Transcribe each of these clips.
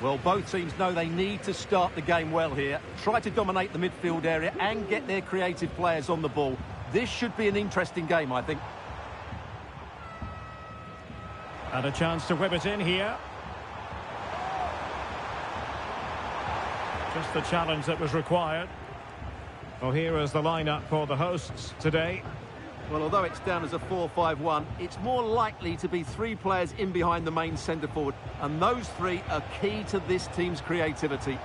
Well, both teams know they need to start the game well here. Try to dominate the midfield area and get their creative players on the ball. This should be an interesting game, I think. And a chance to whip it in here. Just the challenge that was required. Well, here is the lineup for the hosts today. Well, although it's down as a 4-5-1, it's more likely to be three players in behind the main centre-forward. And those three are key to this team's creativity.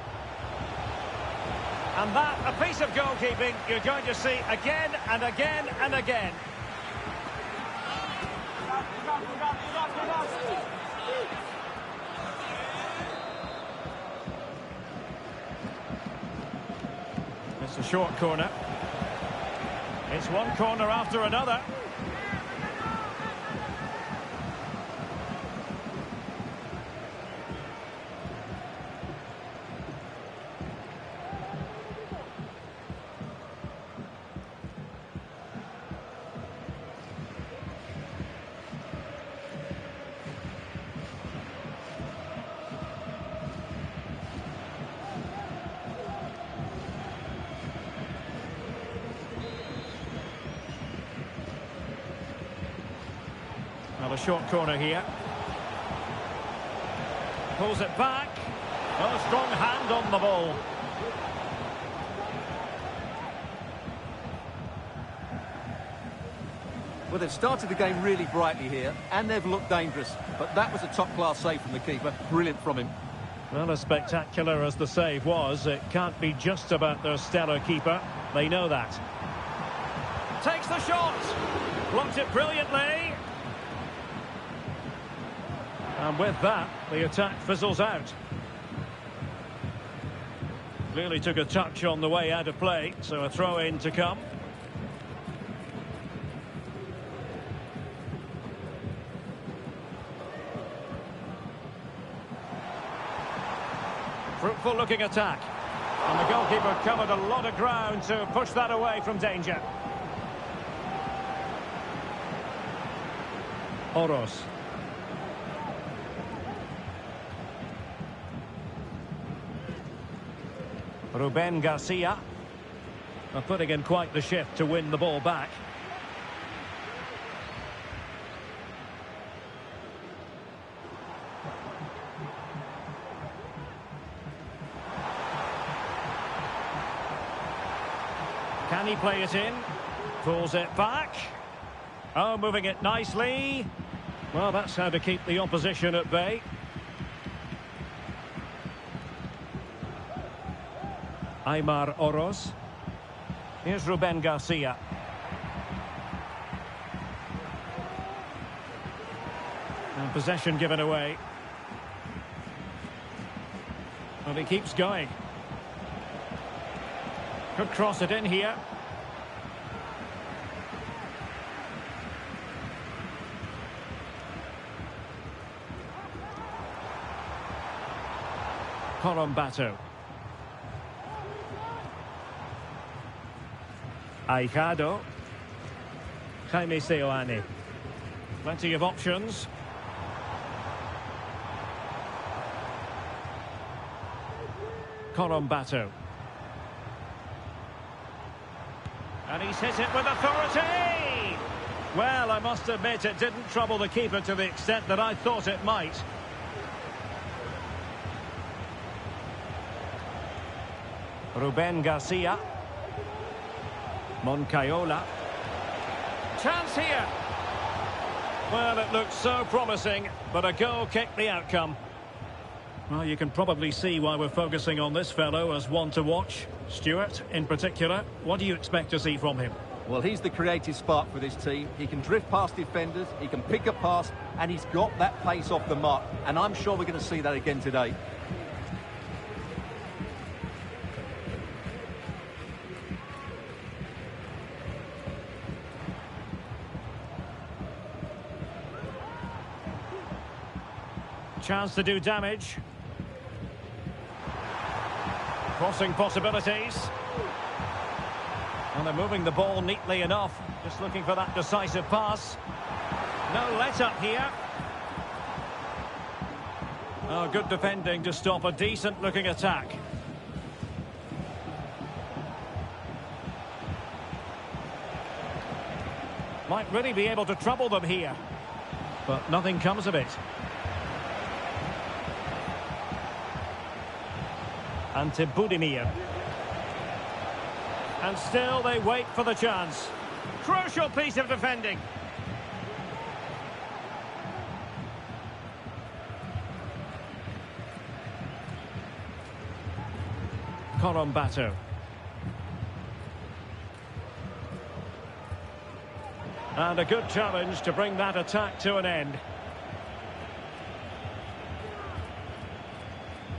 And that, a piece of goalkeeping you're going to see again and again and again. It's a short corner. It's one corner after another. Well, a short corner here. Pulls it back. Oh, strong hand on the ball. Well, they've started the game really brightly here, and they've looked dangerous. But that was a top-class save from the keeper. Brilliant from him. Well, as spectacular as the save was, it can't be just about their stellar keeper. They know that. Takes the shot. Blocked it brilliantly. And with that, the attack fizzles out. Clearly took a touch on the way out of play, so a throw-in to come. Fruitful looking attack. And the goalkeeper covered a lot of ground to push that away from danger. Oros. Ruben Garcia are putting in quite the shift to win the ball back. Can he play it in? Pulls it back. Oh, moving it nicely. Well, that's how to keep the opposition at bay. Aymar Oros. Here's Ruben Garcia. And possession given away. Well, he keeps going. Could cross it in here. Colombato. Aijado. Jaime Seoane. Plenty of options. Colombato. And he's hit it with authority! Well, I must admit it didn't trouble the keeper to the extent that I thought it might. Ruben Garcia. Moncayola. Chance here. Well, it looked so promising, but a goal kicked the outcome. Well, you can probably see why we're focusing on this fellow as one to watch. Stuart, in particular, what do you expect to see from him? Well, he's the creative spark for this team. He can drift past defenders, he can pick a pass, and he's got that pace off the mark. And I'm sure we're going to see that again today. Chance to do damage. Crossing possibilities. And they're moving the ball neatly enough. Just looking for that decisive pass. No let up here. Oh, good defending to stop a decent-looking attack. Might really be able to trouble them here. But nothing comes of it. Ante Budimir. And still they wait for the chance. Crucial piece of defending. Corombato. And a good challenge to bring that attack to an end.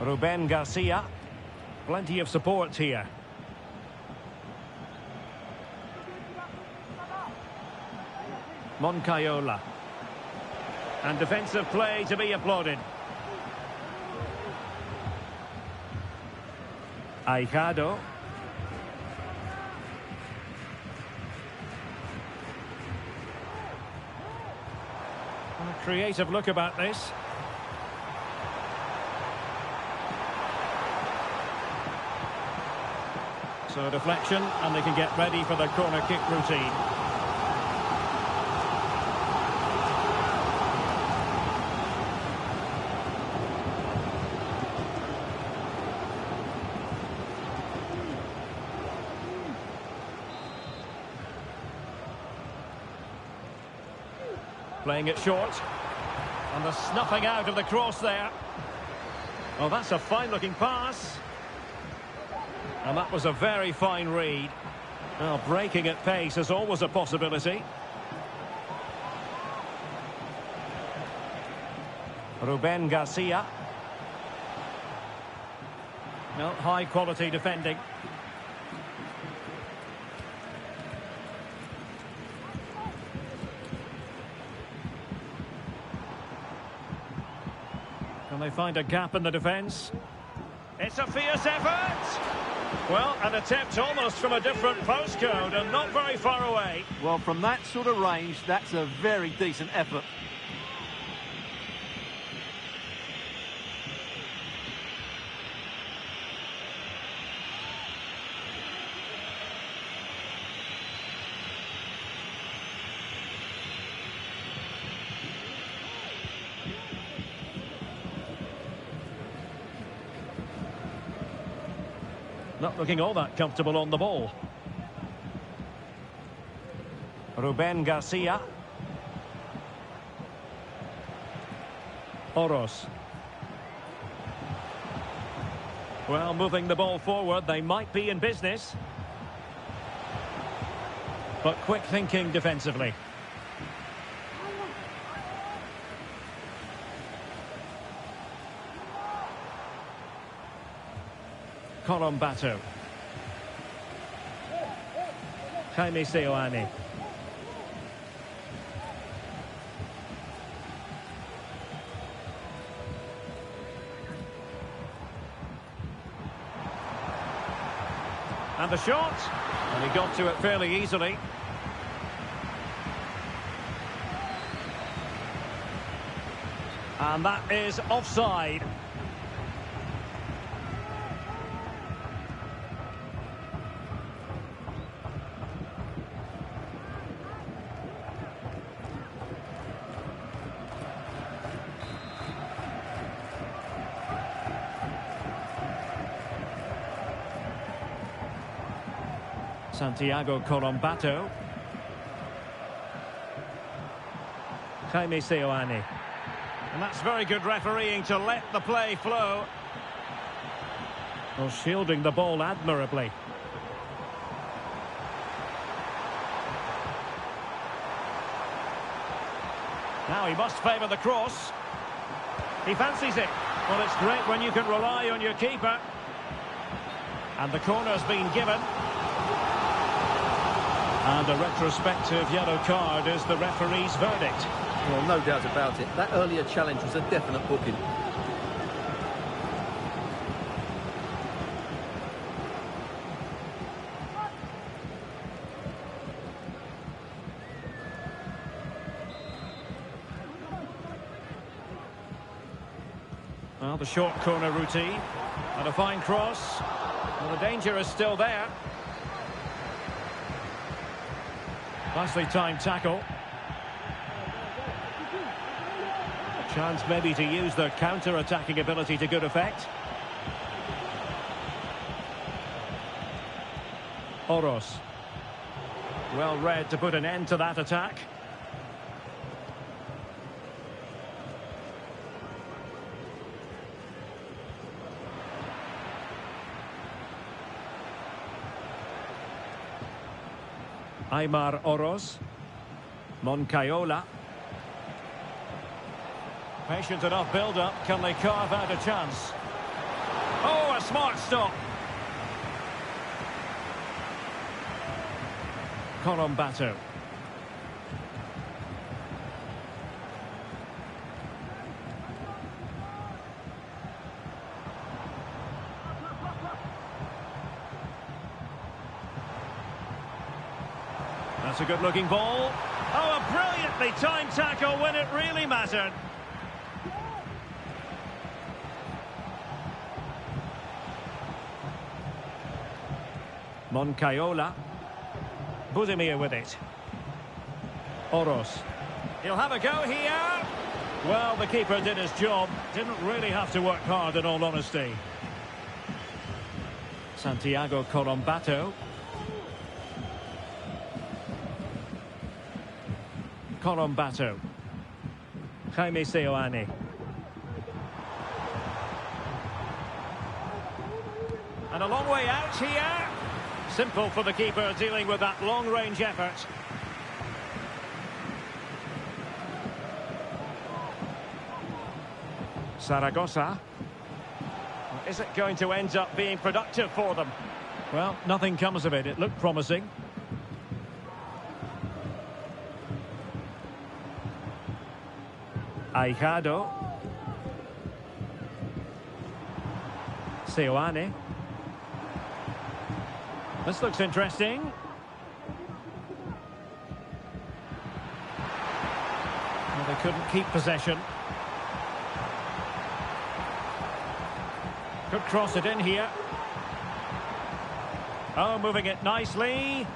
Ruben Garcia. Plenty of support here. Moncayola. And defensive play to be applauded. Aijado. A creative look about this. So a deflection, and they can get ready for the corner kick routine. Playing it short. And the snuffing out of the cross there. Oh, that's a fine-looking pass. And that was a very fine read. Well, breaking at pace is always a possibility. Ruben Garcia. Well, high-quality defending. Can they find a gap in the defence? It's a fierce effort! Well, an attempt almost from a different postcode and not very far away. Well, from that sort of range, that's a very decent effort. Not looking all that comfortable on the ball. Ruben Garcia. Oros. Well, moving the ball forward, they might be in business. But quick thinking defensively. Corombato. Jaime Seoane. And the shot. And he got to it fairly easily. And that is offside. Santiago Corombato. Jaime Seoane. And that's very good refereeing to let the play flow. Well, shielding the ball admirably. Now he must favour the cross. He fancies it. Well, it's great when you can rely on your keeper. And the corner's been given. And a retrospective yellow card is the referee's verdict. Well, no doubt about it. That earlier challenge was a definite booking. Well, the short corner routine. And a fine cross. Well, the danger is still there. Nicely timed tackle. Chance maybe to use their counter-attacking ability to good effect. Oros. Well read to put an end to that attack. Aymar Oros. Moncayola. Patient enough build-up. Can they carve out a chance? Oh, a smart stop. Colombato. That's a good-looking ball. Oh, a brilliantly timed tackle when it really mattered. Moncayola. Budimir with it. Oros. He'll have a go here. Well, the keeper did his job. Didn't really have to work hard, in all honesty. Santiago Colombato. Colombato. Jaime Seoane. And a long way out here. Simple for the keeper dealing with that long-range effort. Zaragoza. Is it going to end up being productive for them? Well, nothing comes of it. It looked promising. Aijado. Seoane. This looks interesting. Well, they couldn't keep possession. Could cross it in here. Oh, moving it nicely.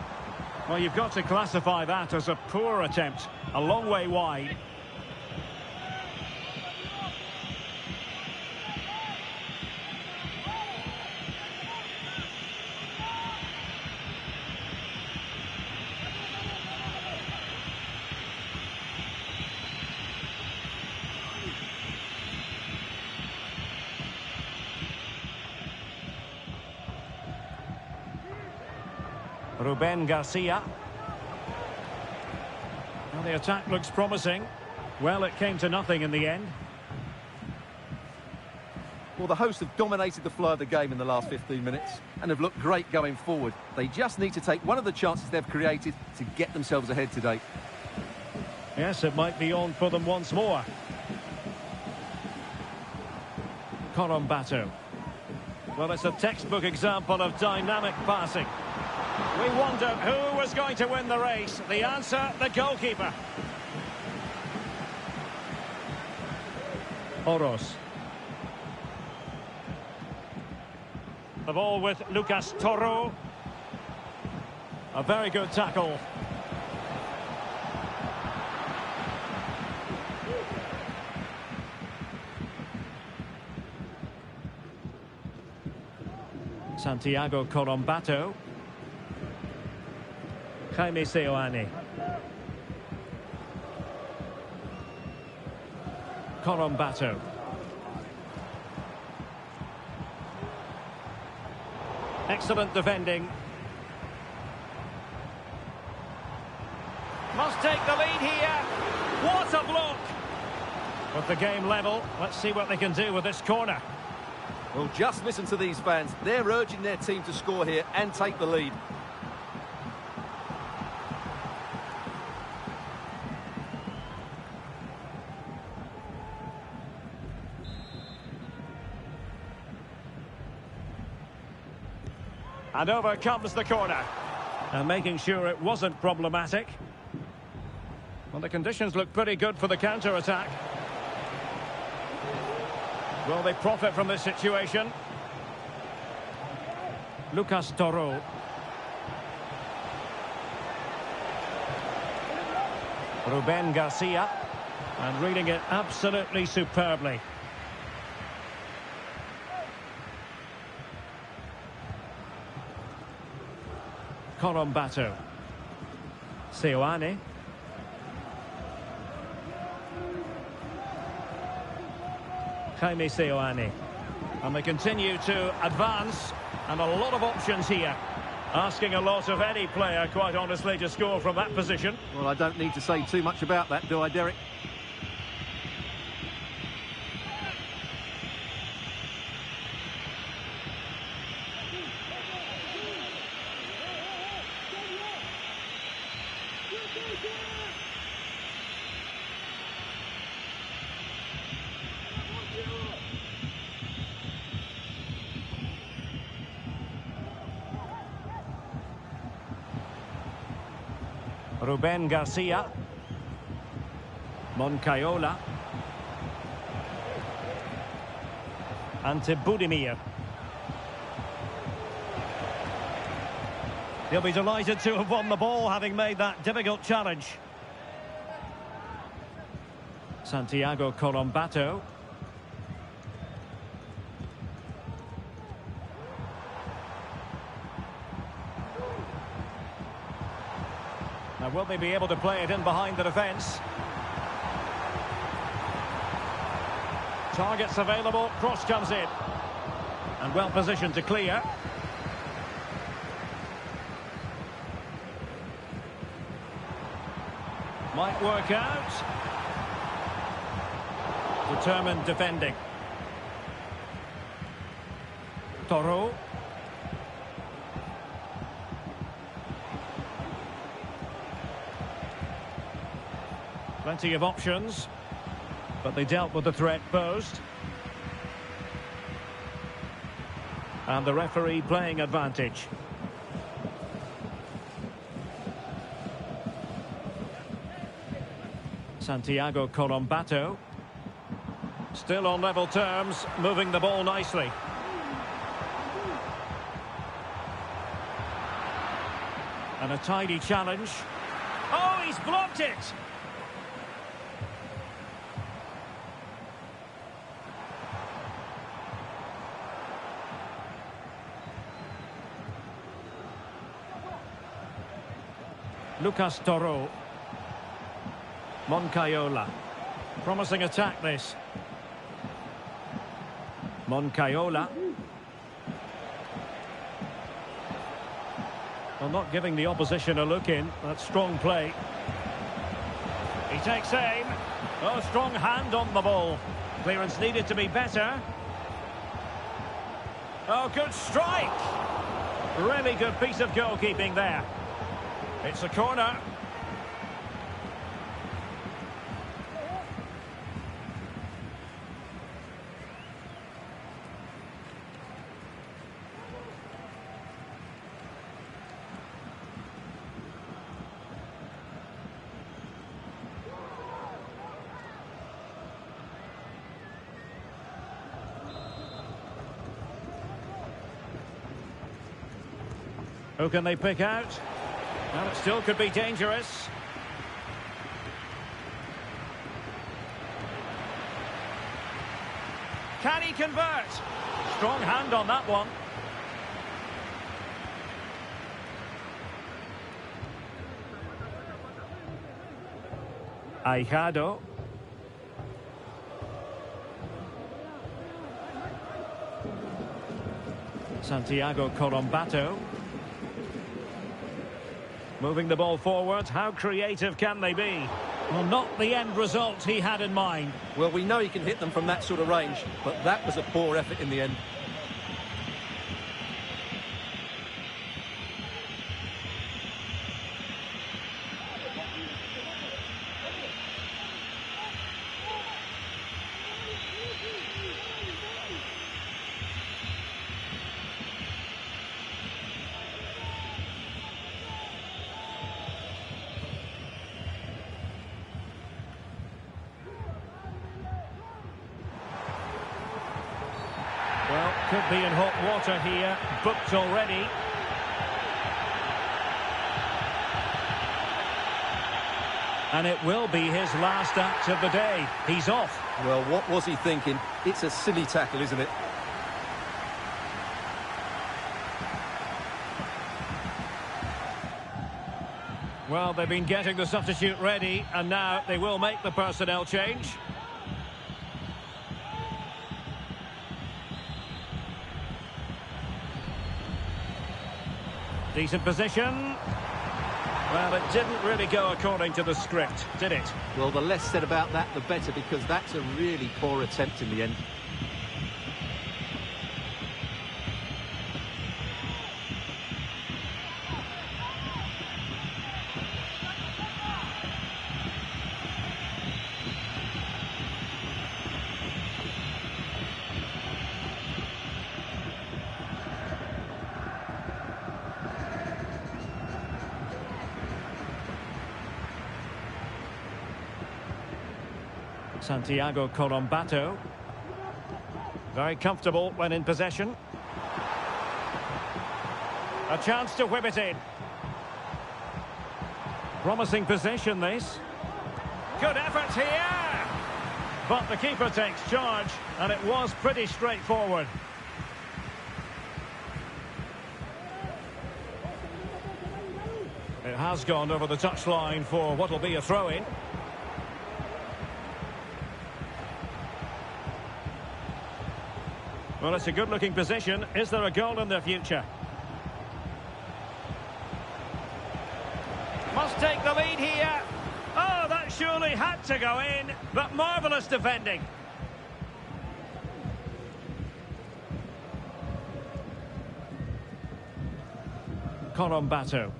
Well, you've got to classify that as a poor attempt. A long way wide. Ruben Garcia. Well, the attack looks promising. Well, it came to nothing in the end. Well, the hosts have dominated the flow of the game in the last 15 minutes and have looked great going forward. They just need to take one of the chances they've created to get themselves ahead today. Yes, it might be on for them once more. Colombato. Well, it's a textbook example of dynamic passing. We wondered who was going to win the race. The answer, the goalkeeper. Oros. The ball with Lucas Toro. A very good tackle. Santiago Colombato. Jaime Seoane. Colombato. Excellent defending. Must take the lead here. What a block! With the game level, let's see what they can do with this corner. Well, just listen to these fans. They're urging their team to score here and take the lead. And over comes the corner. And making sure it wasn't problematic. Well, the conditions look pretty good for the counter-attack. Will they profit from this situation? Lucas Toro. Ruben Garcia. And reading it absolutely superbly. Corombato. Seoane. Jaime Seoane. And they continue to advance, and a lot of options here. Asking a lot of any player, quite honestly, to score from that position. Well, I don't need to say too much about that, do I, Derek? Ruben Garcia. Moncayola. Ante Budimir. He'll be delighted to have won the ball, having made that difficult challenge. Santiago Corombato. Now, will they be able to play it in behind the defence? Targets available, cross comes in. And well positioned to clear. Might work out. Determined defending. Toro. Plenty of options, but they dealt with the threat posed. And the referee playing advantage. Santiago Corombato. Still on level terms, moving the ball nicely. And a tidy challenge. Oh, he's blocked it! Lucas Toro. Moncayola. Promising attack this. Moncayola. Well, not giving the opposition a look in. That's strong play. He takes aim. Oh, strong hand on the ball. Clearance needed to be better. Oh, good strike. Really good piece of goalkeeping there. It's a corner. Who can they pick out? Well, it still could be dangerous. Can he convert? Strong hand on that one. Aijado. Santiago Corombato. Moving the ball forward, how creative can they be? Well, not the end result he had in mind. Well, we know he can hit them from that sort of range, but that was a poor effort in the end. Could be in hot water here. Booked already. And it will be his last act of the day. He's off. Well, what was he thinking? It's a silly tackle, isn't it? Well, they've been getting the substitute ready, and now they will make the personnel change. Decent position. Well, it didn't really go according to the script, did it? Well, the less said about that, the better, because that's a really poor attempt in the end. Santiago Colombato. Very comfortable when in possession. A chance to whip it in. Promising position, this. Good effort here! But the keeper takes charge, and it was pretty straightforward. It has gone over the touchline for what will be a throw-in. Well, it's a good-looking position. Is there a goal in their future? Must take the lead here. Oh, that surely had to go in, but marvellous defending. Colombato.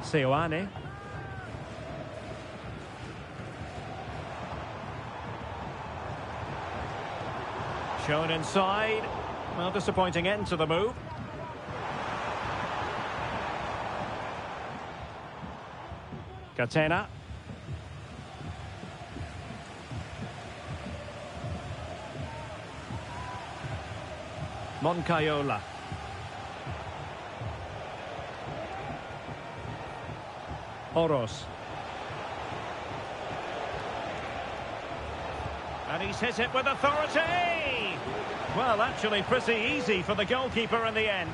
Seoane. Shown inside. Well, disappointing end to the move. Catena. Moncayola. Oros. And he's hit it with authority! Well, actually pretty easy for the goalkeeper in the end.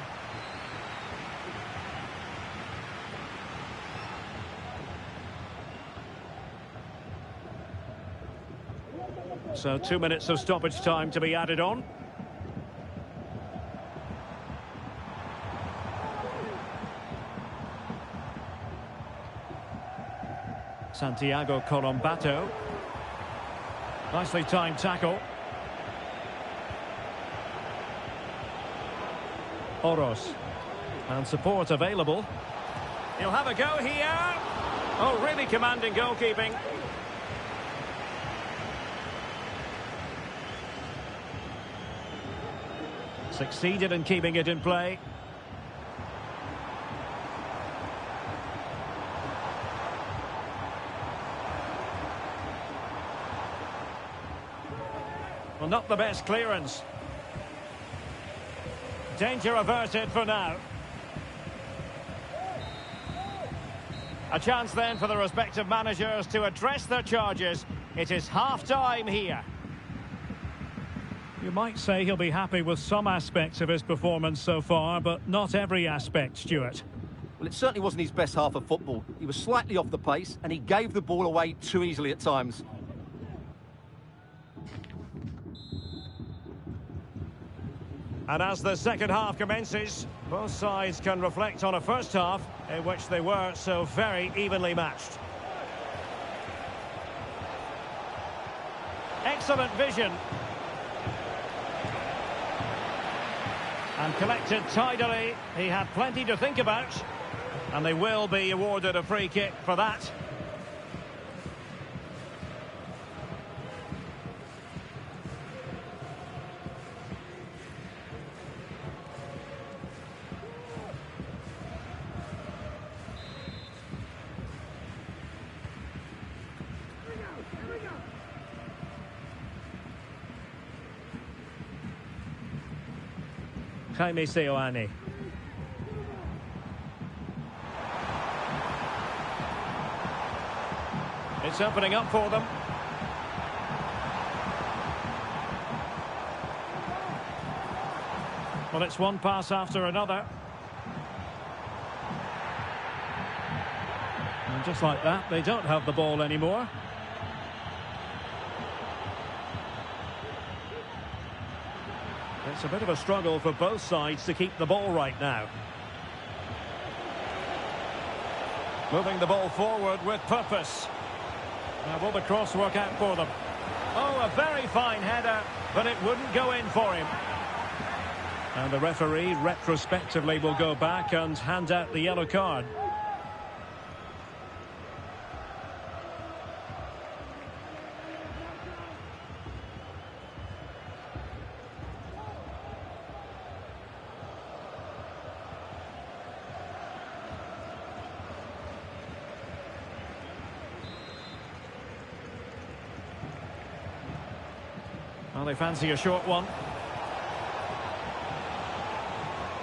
So 2 minutes of stoppage time to be added on. Santiago Colombato. Nicely timed tackle. Oros. And support available. He'll have a go here. Oh, really commanding goalkeeping. Succeeded in keeping it in play. Well, not the best clearance. Danger averted for now. A chance then for the respective managers to address their charges. It is half-time here. You might say he'll be happy with some aspects of his performance so far, but not every aspect, Stuart. Well, it certainly wasn't his best half of football. He was slightly off the pace, and he gave the ball away too easily at times. And as the second half commences, both sides can reflect on a first half in which they were so very evenly matched. Excellent vision. And collected tidily. He had plenty to think about. And they will be awarded a free kick for that. Jaime Seoane. It's opening up for them. Well, it's one pass after another. And just like that, they don't have the ball anymore. It's a bit of a struggle for both sides to keep the ball right now. Moving the ball forward with purpose. Now will the cross work out for them? Oh, a very fine header, but it wouldn't go in for him. And the referee retrospectively will go back and hand out the yellow card. Well, they fancy a short one.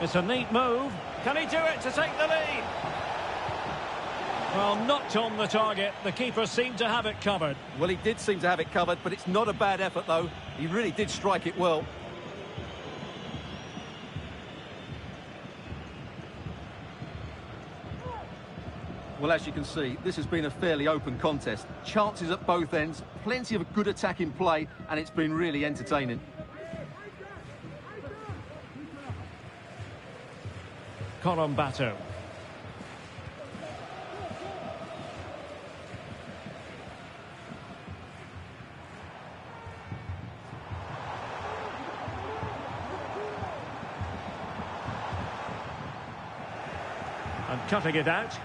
It's a neat move. Can he do it to take the lead? Well, knocked on the target. The keeper seemed to have it covered. Well, he did seem to have it covered, but it's not a bad effort, though. He really did strike it well. Well, as you can see, this has been a fairly open contest. Chances at both ends, plenty of good attacking play, and it's been really entertaining. Colombato. And cutting it out.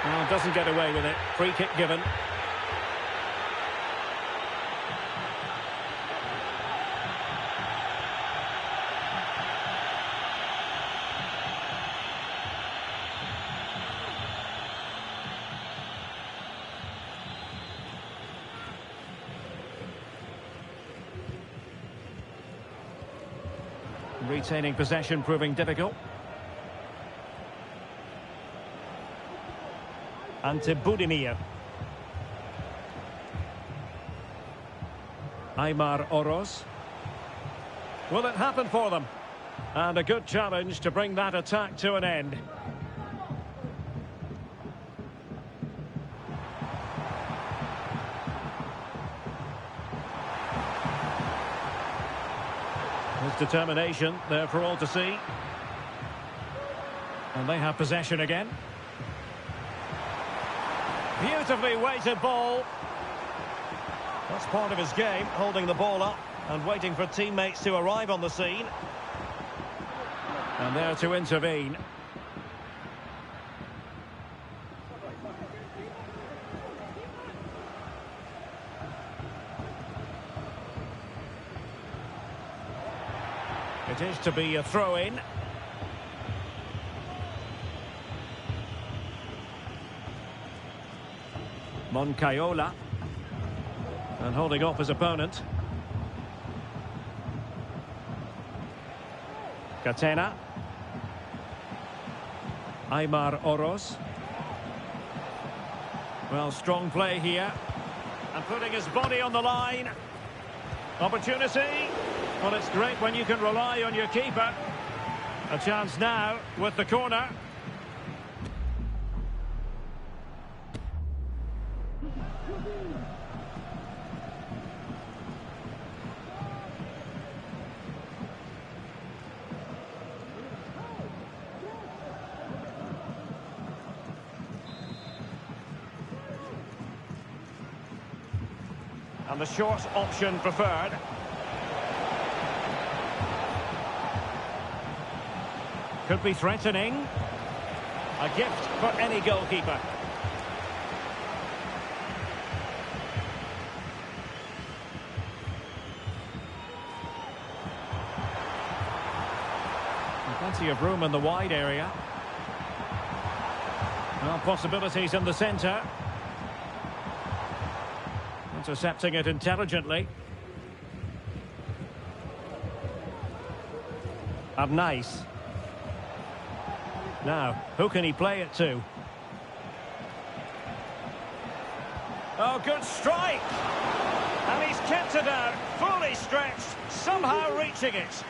Oh, doesn't get away with it. Free kick given. Retaining possession proving difficult. Ante Budimir. Aymar Oroz. Will it happen for them? And a good challenge to bring that attack to an end. His determination there for all to see. And they have possession again. Beautifully weighted ball. That's part of his game, holding the ball up and waiting for teammates to arrive on the scene. And there to intervene. It is to be a throw-in. Moncayola. And holding off his opponent. Catena. Aymar Oroz. Well, strong play here. And putting his body on the line. Opportunity. Well, it's great when you can rely on your keeper. A chance now with the corner. And the short option preferred. Could be threatening. A gift for any goalkeeper. Plenty of room in the wide area. Well, possibilities in the centre. Intercepting it intelligently. Nice. Now, who can he play it to? Oh, good strike! And he's kept it out, fully stretched, somehow reaching it.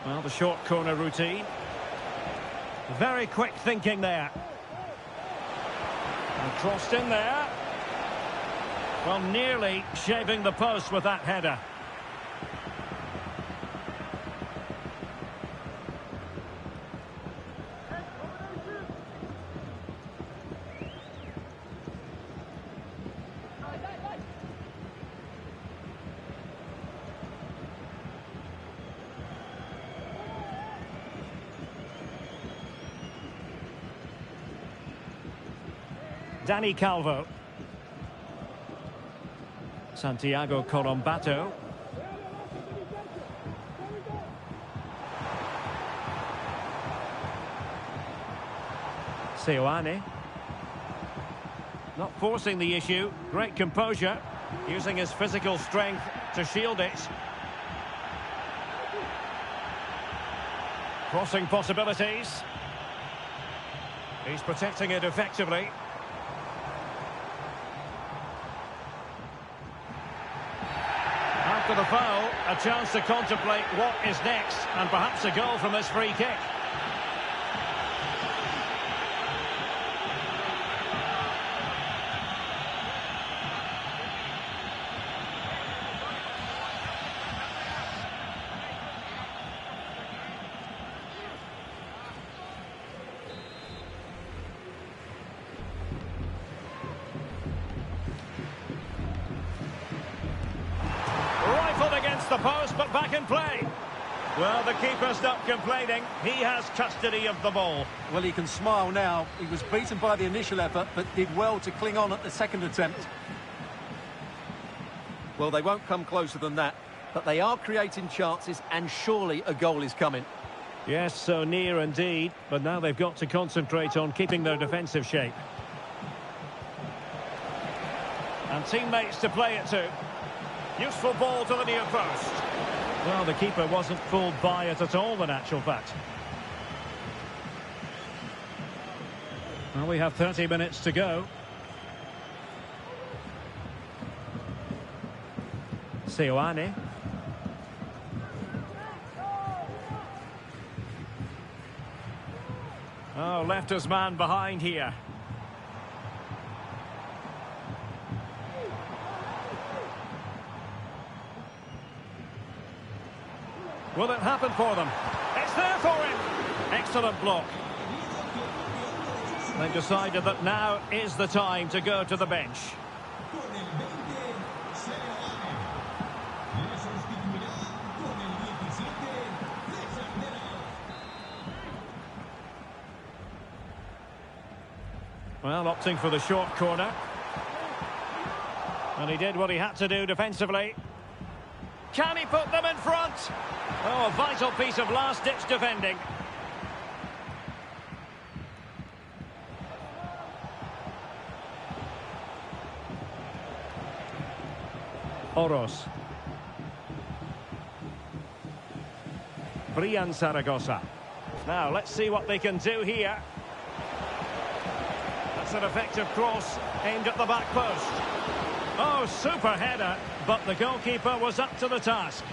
Well, the short corner routine. Very quick thinking there. And crossed in there. Well, nearly shaving the post with that header. Dani Calvo. Santiago Colombato. Seoane. Not forcing the issue. Great composure. Using his physical strength to shield it. Crossing possibilities. He's protecting it effectively. After the foul, a chance to contemplate what is next, and perhaps a goal from this free kick. Against the post, but back in play. Well, the keeper's not complaining. He has custody of the ball. Well, he can smile now. He was beaten by the initial effort, but did well to cling on at the second attempt. Well, they won't come closer than that, but they are creating chances, and surely a goal is coming. Yes, so near indeed, but now they've got to concentrate on keeping their defensive shape. And teammates to play it to. Useful ball to the near post. Well, the keeper wasn't fooled by it at all, in actual fact. Well, we have 30 minutes to go. Seoane. Oh, left his man behind here. Will it happen for them? It's there for him! Excellent block. They've decided that now is the time to go to the bench. Well, opting for the short corner. And he did what he had to do defensively. Can he put them in front? Oh, a vital piece of last-ditch defending. Oros. Brian Zaragoza. Now, let's see what they can do here. That's an effective cross aimed at the back post. Oh, super header, but the goalkeeper was up to the task.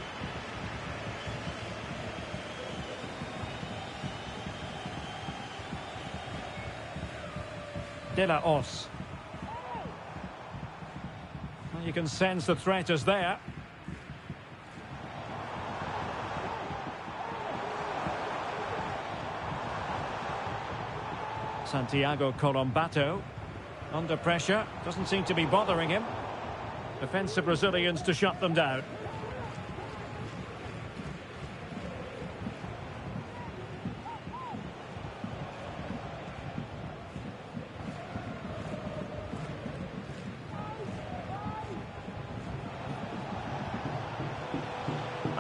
De La Os. Well, you can sense the threat is there. Santiago Colombato. Under pressure, doesn't seem to be bothering him. Defensive Brazilians to shut them down.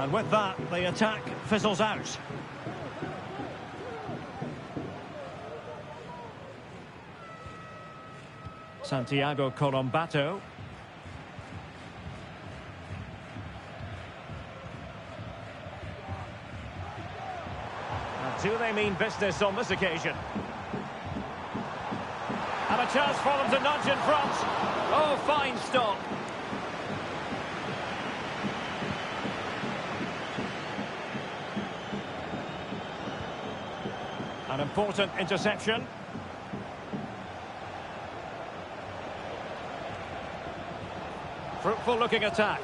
And with that, the attack fizzles out. Santiago Colombato. And do they mean business on this occasion? And a chance for them to nudge in front. Oh, fine stop. An important interception. Fruitful looking attack.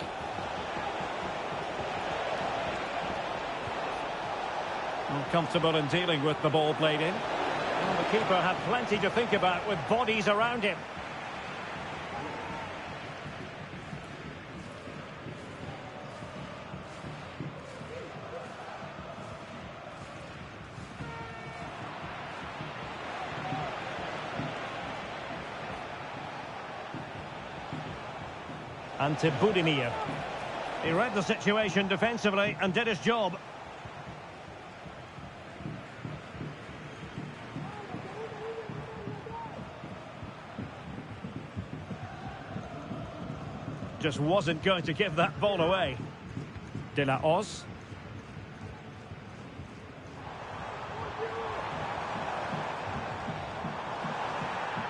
Uncomfortable in dealing with the ball played in. Well, the keeper had plenty to think about with bodies around him. And to Budimir. He read the situation defensively and did his job. Just wasn't going to give that ball away. De La Hoz.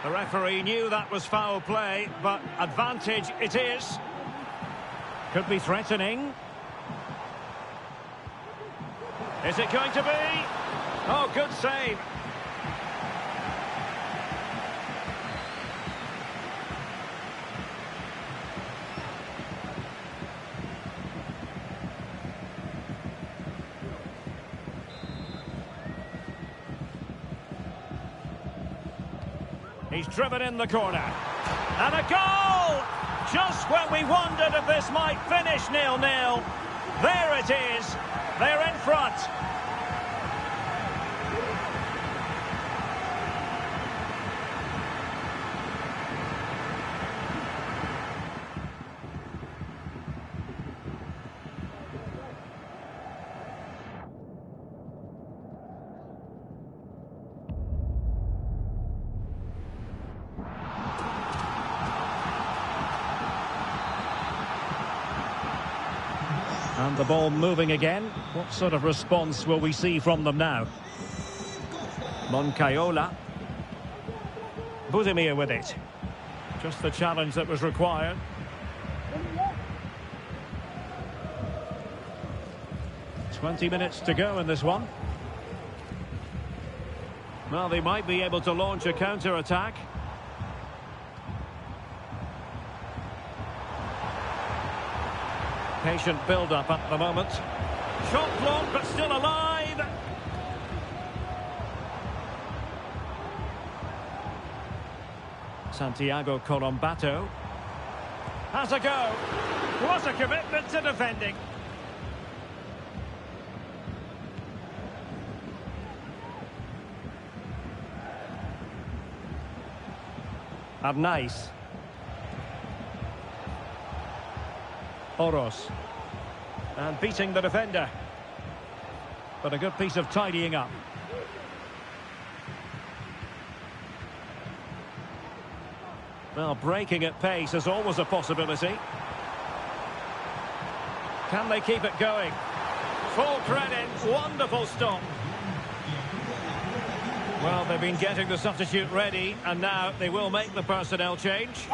The referee knew that was foul play, but advantage it is. Could be threatening. Is it going to be? Oh, good save. He's driven in the corner. And a goal! Just when we wondered if this might finish 0-0. There it is. They're in front. And the ball moving again. What sort of response will we see from them now? Moncayola. Budimir with it. Just the challenge that was required. "20 minutes to go in this one. Well, they might be able to launch a counter-attack. Patient build-up at the moment. Shot blocked, but still alive. Santiago Colombato. Has a go. What a commitment to defending. Arnaiz. Oros. And beating the defender. But a good piece of tidying up. Well, breaking at pace is always a possibility. Can they keep it going? Full credit. Wonderful stop. Well, they've been getting the substitute ready, and now they will make the personnel change.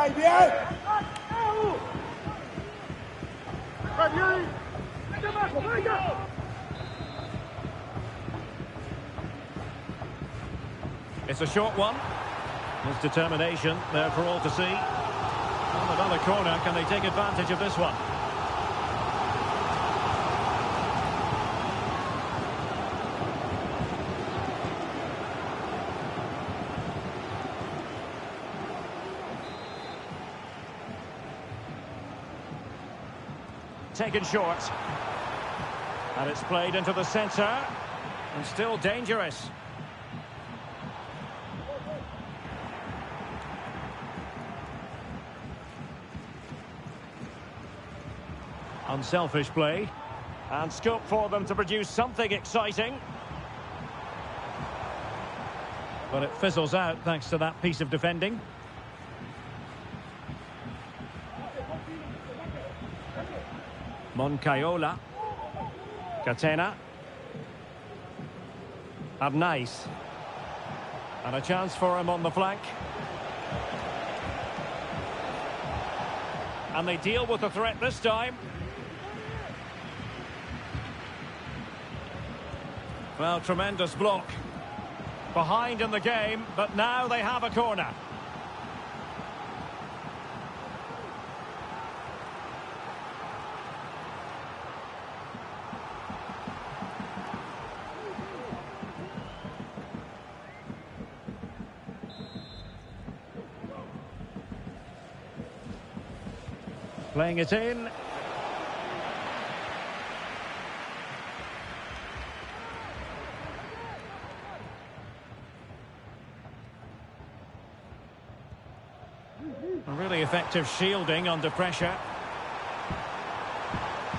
It's a short one. His determination there for all to see. On another corner, can they take advantage of this one? Taken short. And it's played into the centre. And still dangerous. Unselfish play. And scope for them to produce something exciting. But it fizzles out thanks to that piece of defending. Moncayola. Catena. Arnaiz. And a chance for him on the flank. And they deal with the threat this time. Well, tremendous block. Behind in the game, but now they have a corner. Playing it in. Really effective shielding under pressure.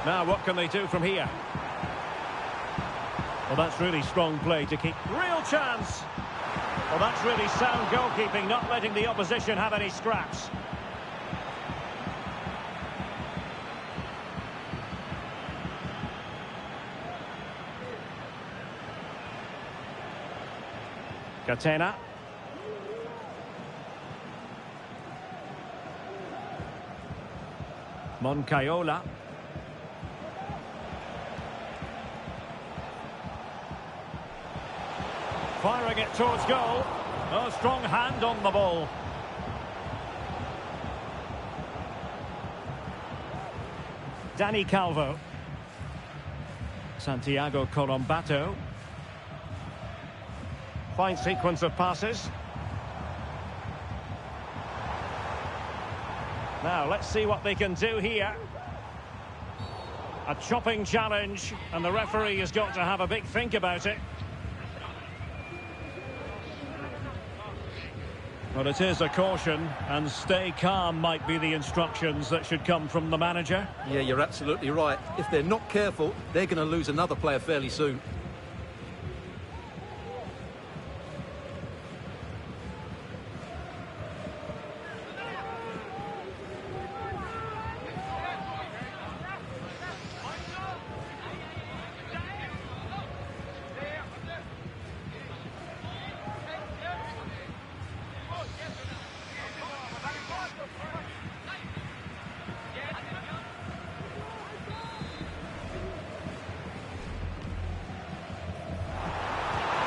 Now what can they do from here? Well, that's really strong play to keep. Real chance! Well, that's really sound goalkeeping, not letting the opposition have any scraps. Catena. Moncayola. Firing it towards goal. A strong hand on the ball. Dani Calvo. Santiago Colombato. Fine sequence of passes. Now, let's see what they can do here. A chopping challenge, and the referee has got to have a big think about it. But it is a caution, and stay calm might be the instructions that should come from the manager. Yeah, you're absolutely right. If they're not careful, they're going to lose another player fairly soon.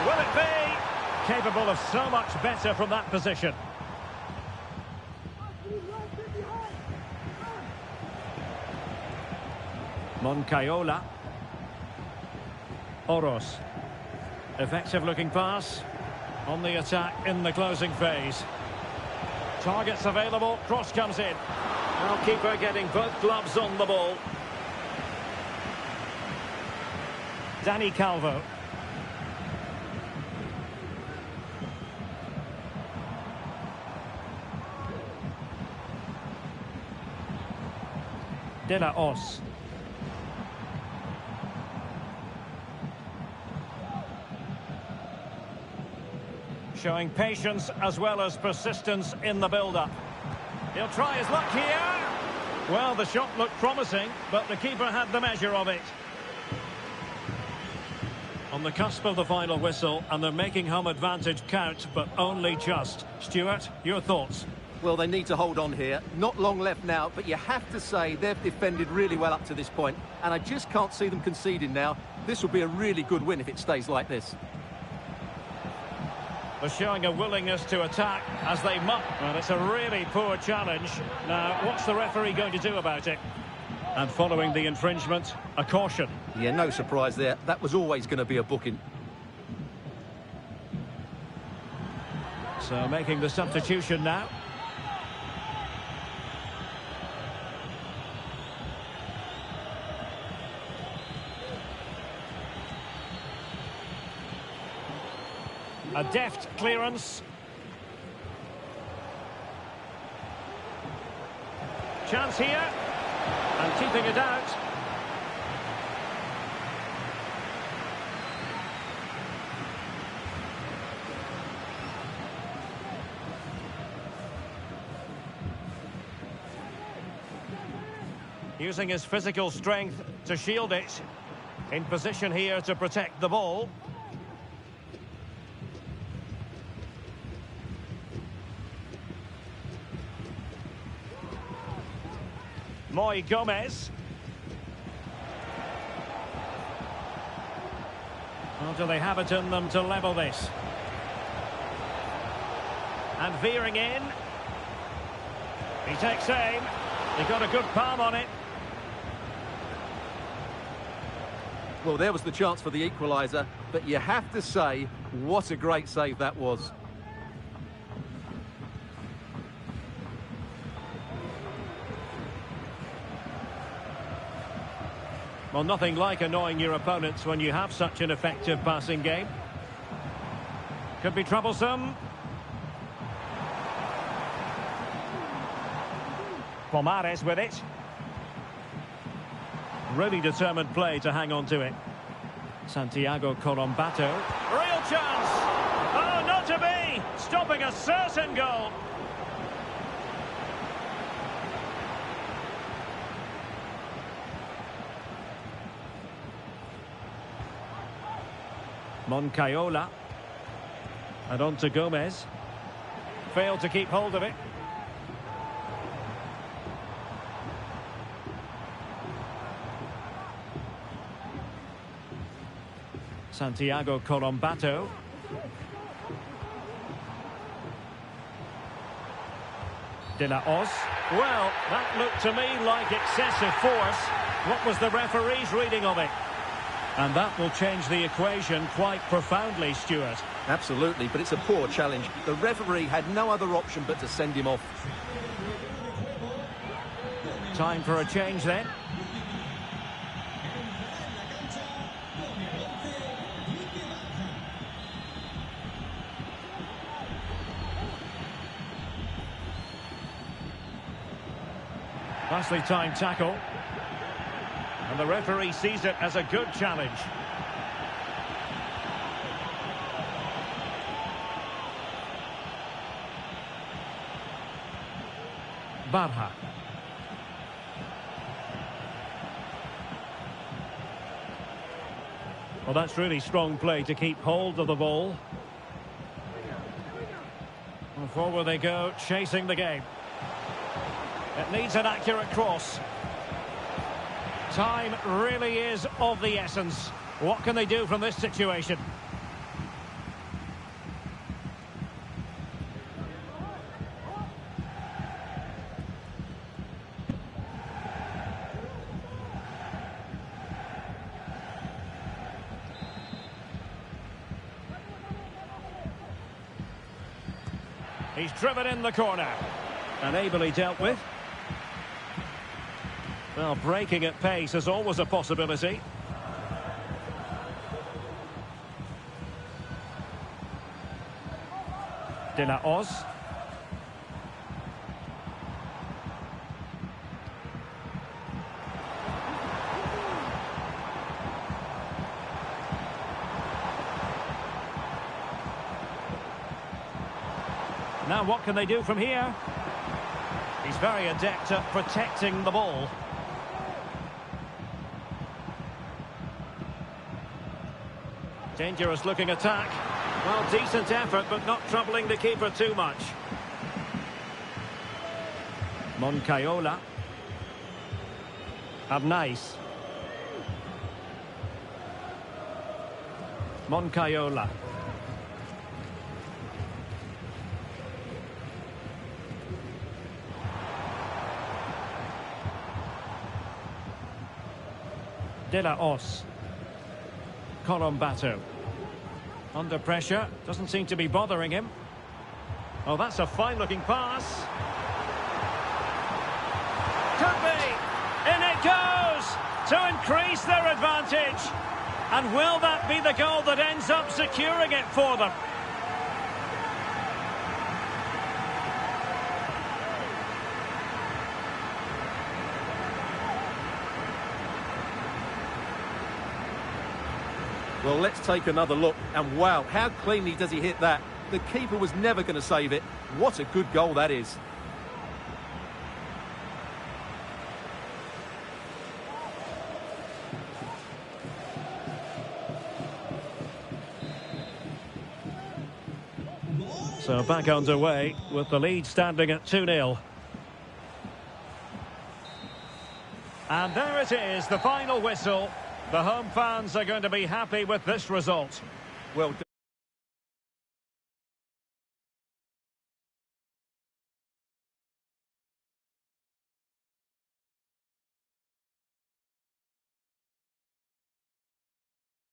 Will it be? Capable of so much better from that position. Moncayola. Oros. Effective looking pass. On the attack in the closing phase. Targets available. Cross comes in. Now keeper getting both gloves on the ball. Dani Calvo. De La Os. Showing patience as well as persistence in the build-up. He'll try his luck here. Well, the shot looked promising, but the keeper had the measure of it. On the cusp of the final whistle, and they're making home advantage count, but only just. Stuart, your thoughts? Well, they need to hold on here. Not long left now, but you have to say they've defended really well up to this point, and I just can't see them conceding now. This will be a really good win if it stays like this. They're showing a willingness to attack as they muck. Well, it's a really poor challenge. Now, what's the referee going to do about it? And following the infringement, a caution. Yeah, no surprise there. That was always going to be a booking. So making the substitution now. A deft clearance. Chance here. And keeping it out. Using his physical strength to shield it. In position here to protect the ball. Moy Gomez. Well, do they have it in them to level this? And veering in. He takes aim. He got a good palm on it. Well, there was the chance for the equaliser, but you have to say, what a great save that was. Well, nothing like annoying your opponents when you have such an effective passing game. Could be troublesome. Pomares with it. Really determined play to hang on to it. Santiago Colombato. Real chance! Oh, not to be! Stopping a certain goal. Moncayola. And on to Gomez. Failed to keep hold of it. Santiago Colombato. De La Hoz. Well, that looked to me like excessive force. What was the referee's reading of it? And that will change the equation quite profoundly, Stuart. Absolutely, but it's a poor challenge. The referee had no other option but to send him off. Time for a change then. Nicely timed tackle. And the referee sees it as a good challenge. Barha. Well, that's really strong play to keep hold of the ball. And forward they go, chasing the game. It needs an accurate cross. Time really is of the essence. What can they do from this situation? He's driven in the corner. And ably dealt with. Well, breaking at pace is always a possibility. De La Hoz. Now what can they do from here? He's very adept at protecting the ball. Dangerous looking attack. Well, decent effort, but not troubling the keeper too much. Moncayola. Nice. Moncayola. De La Hoz. Colombato. Under pressure. Doesn't seem to be bothering him. Oh, that's a fine-looking pass. Could be. In it goes! To increase their advantage. And will that be the goal that ends up securing it for them? Well, let's take another look. And wow, how cleanly does he hit that? The keeper was never going to save it. What a good goal that is. So back underway with the lead standing at 2-0. And there it is, the final whistle. The home fans are going to be happy with this result. Well done.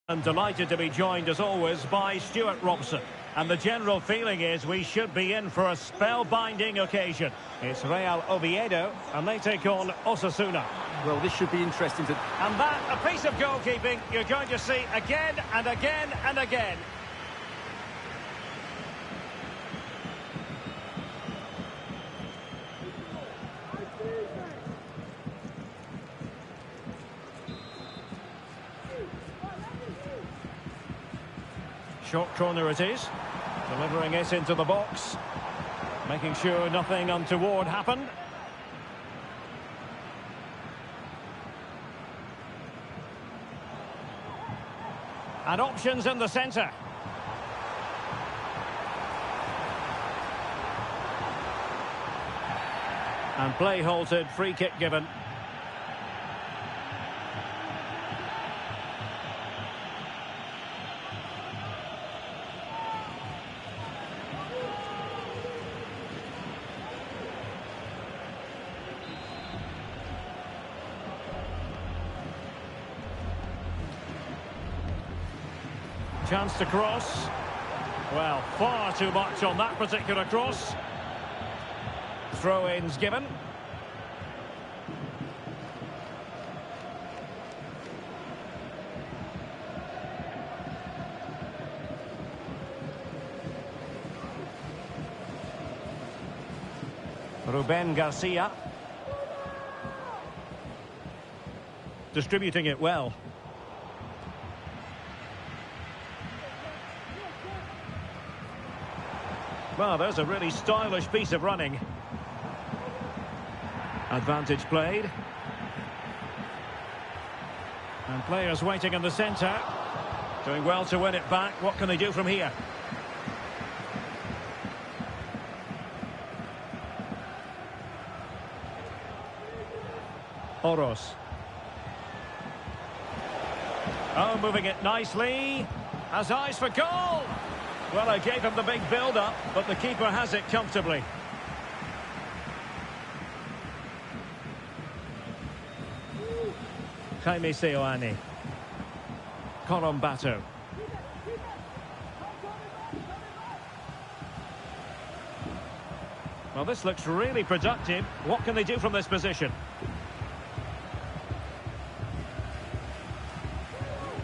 And delighted to be joined as always by Stuart Robson. And the general feeling is we should be in for a spellbinding occasion. It's Real Oviedo and they take on Osasuna. Well, this should be interesting to... And that, a piece of goalkeeping you're going to see again and again and again. Short corner it is, delivering it into the box, making sure nothing untoward happened. And options in the centre. And play halted, free kick given. Chance to cross. Well, far too much on that particular cross. Throw-ins given. Ruben Garcia. Distributing it well. Well, there's a really stylish piece of running. Advantage played. And players waiting in the centre. Doing well to win it back. What can they do from here? Oros. Oh, moving it nicely. Has eyes for goal. Well, I gave him the big build-up, but the keeper has it comfortably. Jaime Seoane. Corombato. Well, this looks really productive. What can they do from this position?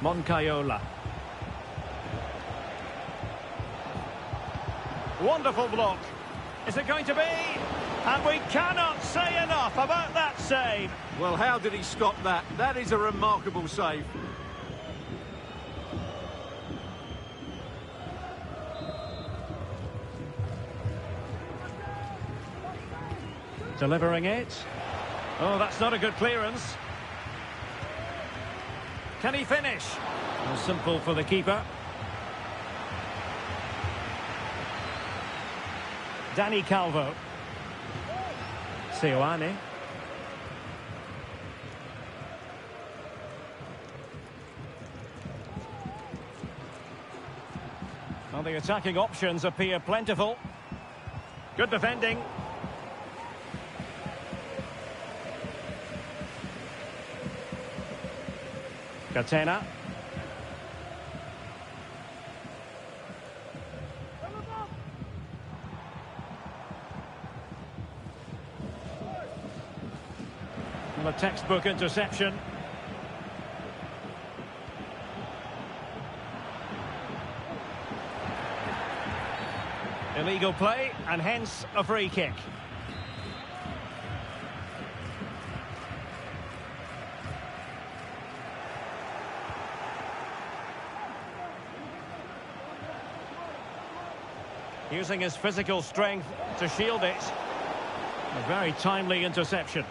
Moncayola. Wonderful block. Is it going to be? And we cannot say enough about that save. Well, how did he stop that? That is a remarkable save. Delivering it. Oh, that's not a good clearance. Can he finish? Well, simple for the keeper. Dani Calvo. Seoane. Well, the attacking options appear plentiful. Good defending. Catena. A textbook interception. Illegal play and hence a free kick. Using his physical strength to shield it. A very timely interception.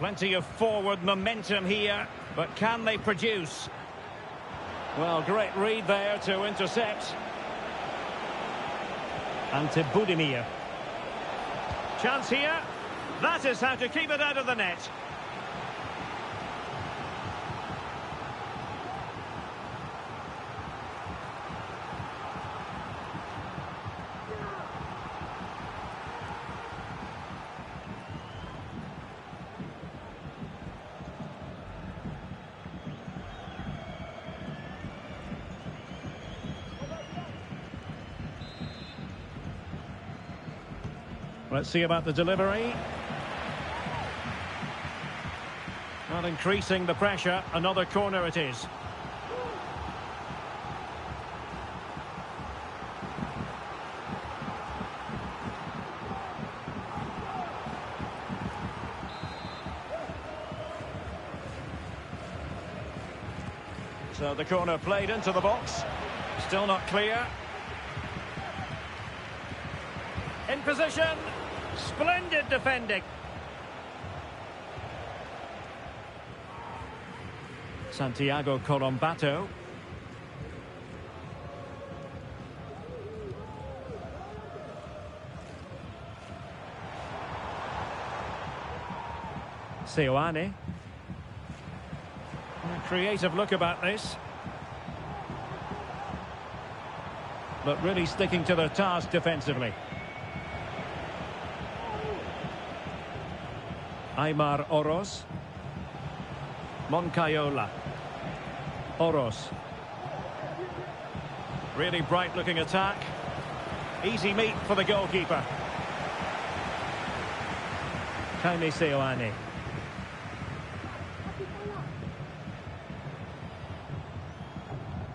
Plenty of forward momentum here, but can they produce? Well, great read there to intercept. And to Budimir. Chance here. That is how to keep it out of the net. Let's see about the delivery. Not increasing the pressure. Another corner it is. So the corner played into the box. Still not clear. In position. Splendid defending. Santiago Colombato. Seoane. A creative look about this. But really sticking to their task defensively. Aymar Oros. Moncayola. Oros. Really bright looking attack. Easy meat for the goalkeeper. Jaime Seoane.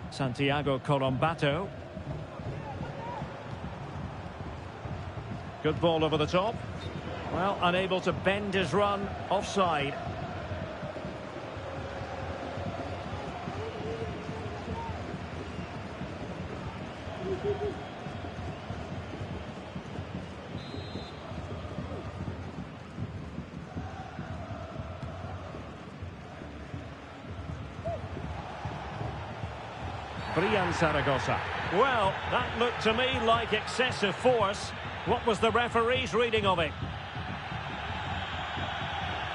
Santiago Colombato. Good ball over the top. Well, unable to bend his run, offside. Brian Zaragoza. Well, that looked to me like excessive force. What was the referee's reading of it?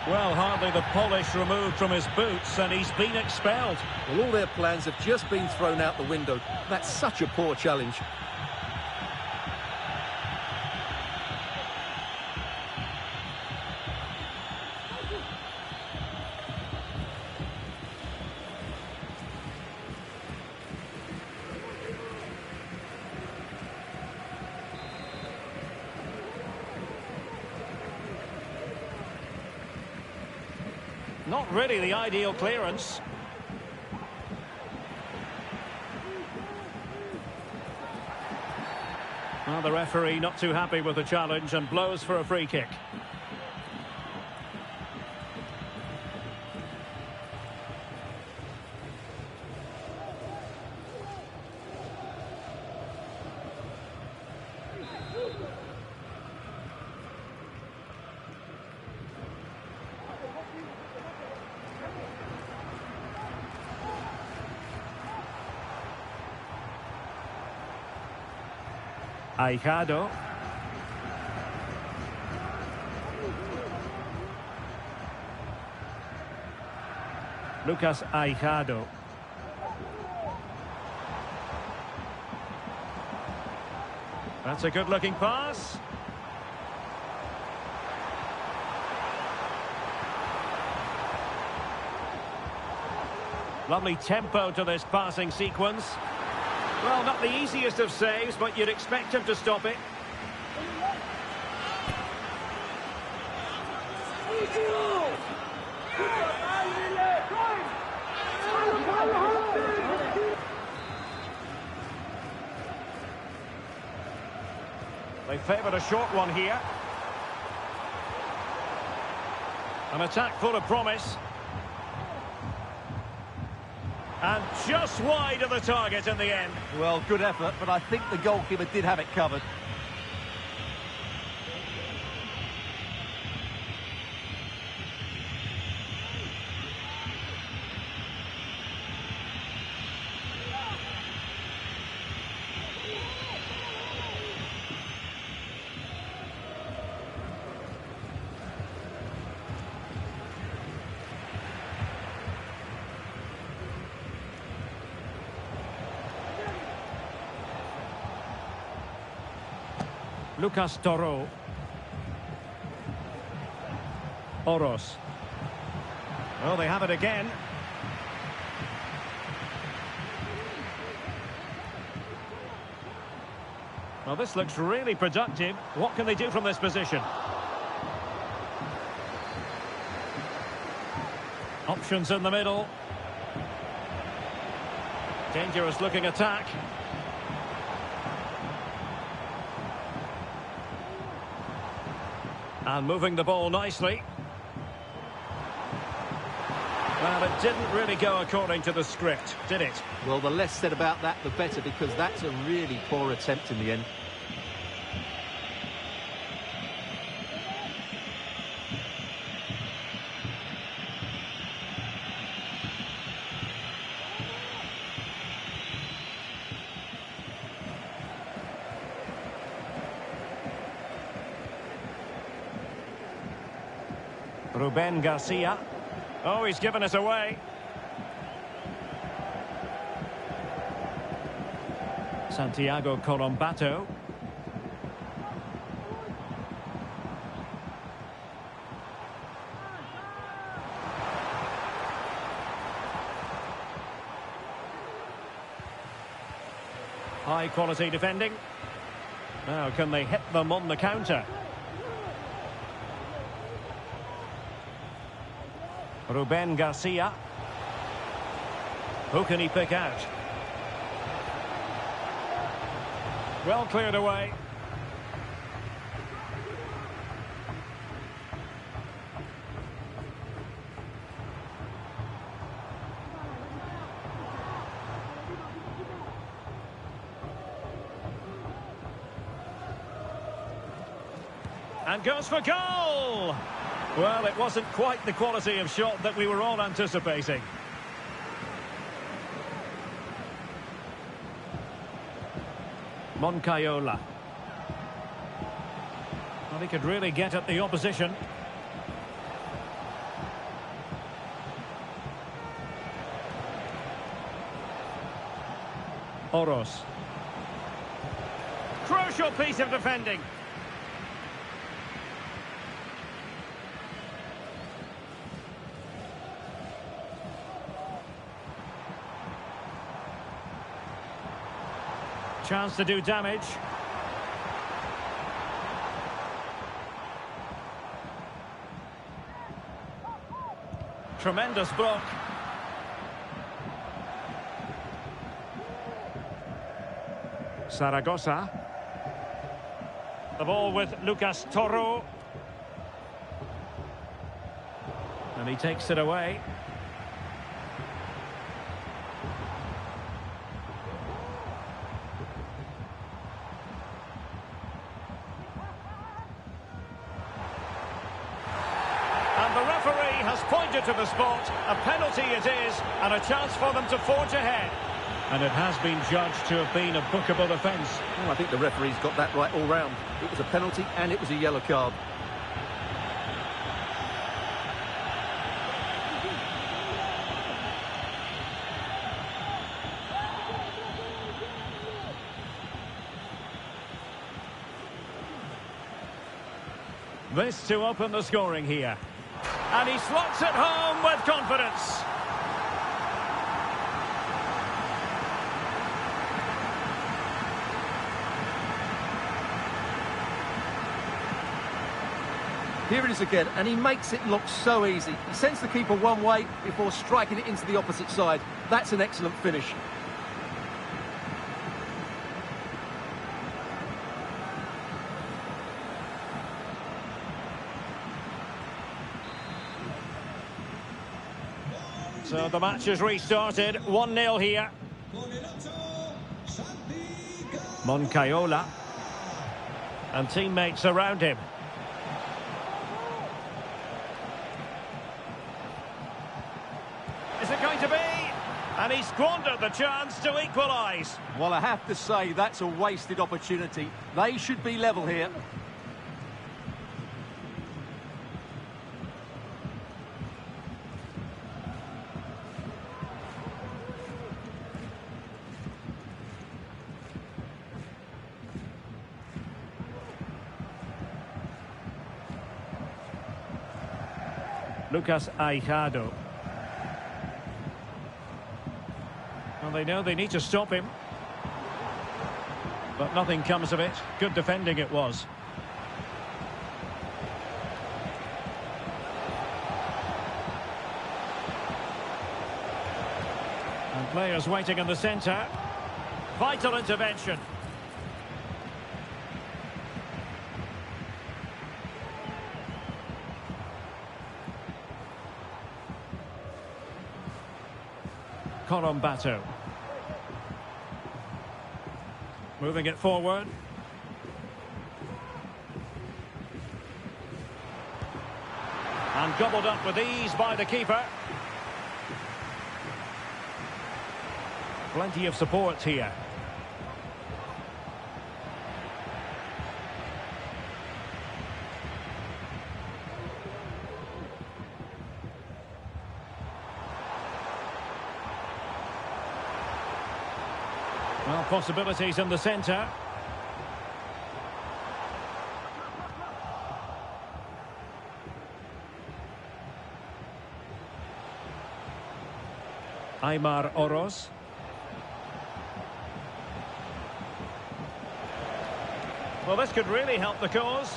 Well, hardly the polish removed from his boots, and he's been expelled. Well, all their plans have just been thrown out the window. That's such a poor challenge. Not really the ideal clearance. Well, the referee not too happy with the challenge and blows for a free kick. Aijado. Lucas Aijado. That's a good-looking pass. Lovely tempo to this passing sequence. Well, not the easiest of saves, but you'd expect him to stop it. They favoured a short one here. An attack full of promise. And just wide of the target in the end. Well, good effort, but I think the goalkeeper did have it covered. Lucas Toro. Oros. Well, they have it again. Well, this looks really productive. What can they do from this position? Options in the middle. Dangerous looking attack. And moving the ball nicely. Well, it didn't really go according to the script, did it? Well, the less said about that, the better, because that's a really poor attempt in the end. Ruben Garcia. Oh, he's given it away. Santiago Colombato. High quality defending. Now, can they hit them on the counter? Ruben Garcia. Who can he pick out? Well cleared away. And goes for goal! Well, it wasn't quite the quality of shot that we were all anticipating. Moncayola. Well, he could really get at the opposition. Oros. Crucial piece of defending. Chance to do damage. Tremendous block. Zaragoza. The ball with Lucas Toro. And he takes it away. And the referee has pointed to the spot. A penalty it is, and a chance for them to forge ahead. And it has been judged to have been a bookable offence. Well, I think the referee's got that right all round. It was a penalty and it was a yellow card. This to open the scoring here. And he slots it home with confidence. Here it is again, and he makes it look so easy. He sends the keeper one way before striking it into the opposite side. That's an excellent finish. So the match has restarted, 1-0 here. Moncayola. And teammates around him. Is it going to be? And he squandered the chance to equalise. Well, I have to say, that's a wasted opportunity. They should be level here. Lucas Aijado. Well, they know they need to stop him. But nothing comes of it. Good defending it was. And players waiting in the centre. Vital intervention. Corombato. Moving it forward. And gobbled up with ease by the keeper. Plenty of support here. Well, possibilities in the centre. Aymar Oroz. Well, this could really help the cause.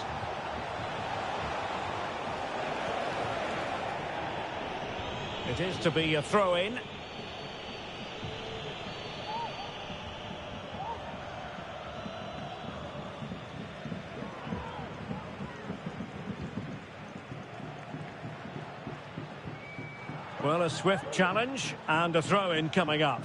It is to be a throw-in. Well, a swift challenge and a throw-in coming up.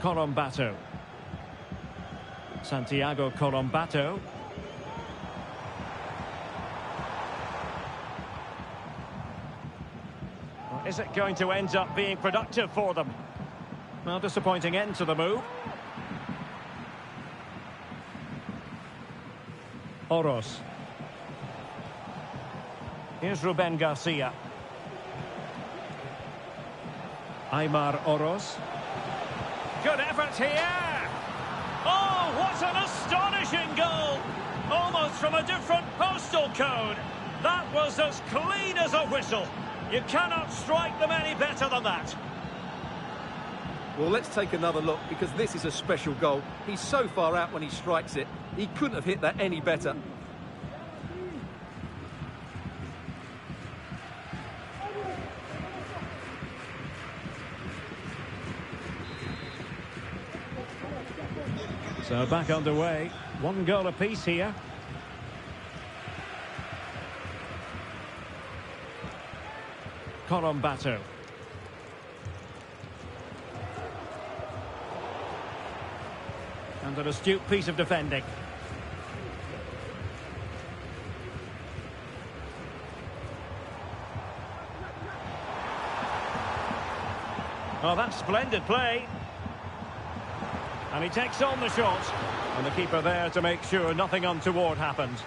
Corombato. Santiago Corombato. Well, is it going to end up being productive for them? Well, disappointing end to the move. Oroz. Here's Ruben Garcia. Aymar Oroz. Good effort here! Oh, what an astonishing goal! Almost from a different postal code. That was as clean as a whistle. You cannot strike them any better than that. Well, let's take another look, because this is a special goal. He's so far out when he strikes it. He couldn't have hit that any better. So back underway. One goal apiece here. Corombato. And an astute piece of defending. Oh, that's splendid play. And he takes on the shot. And the keeper there to make sure nothing untoward happened.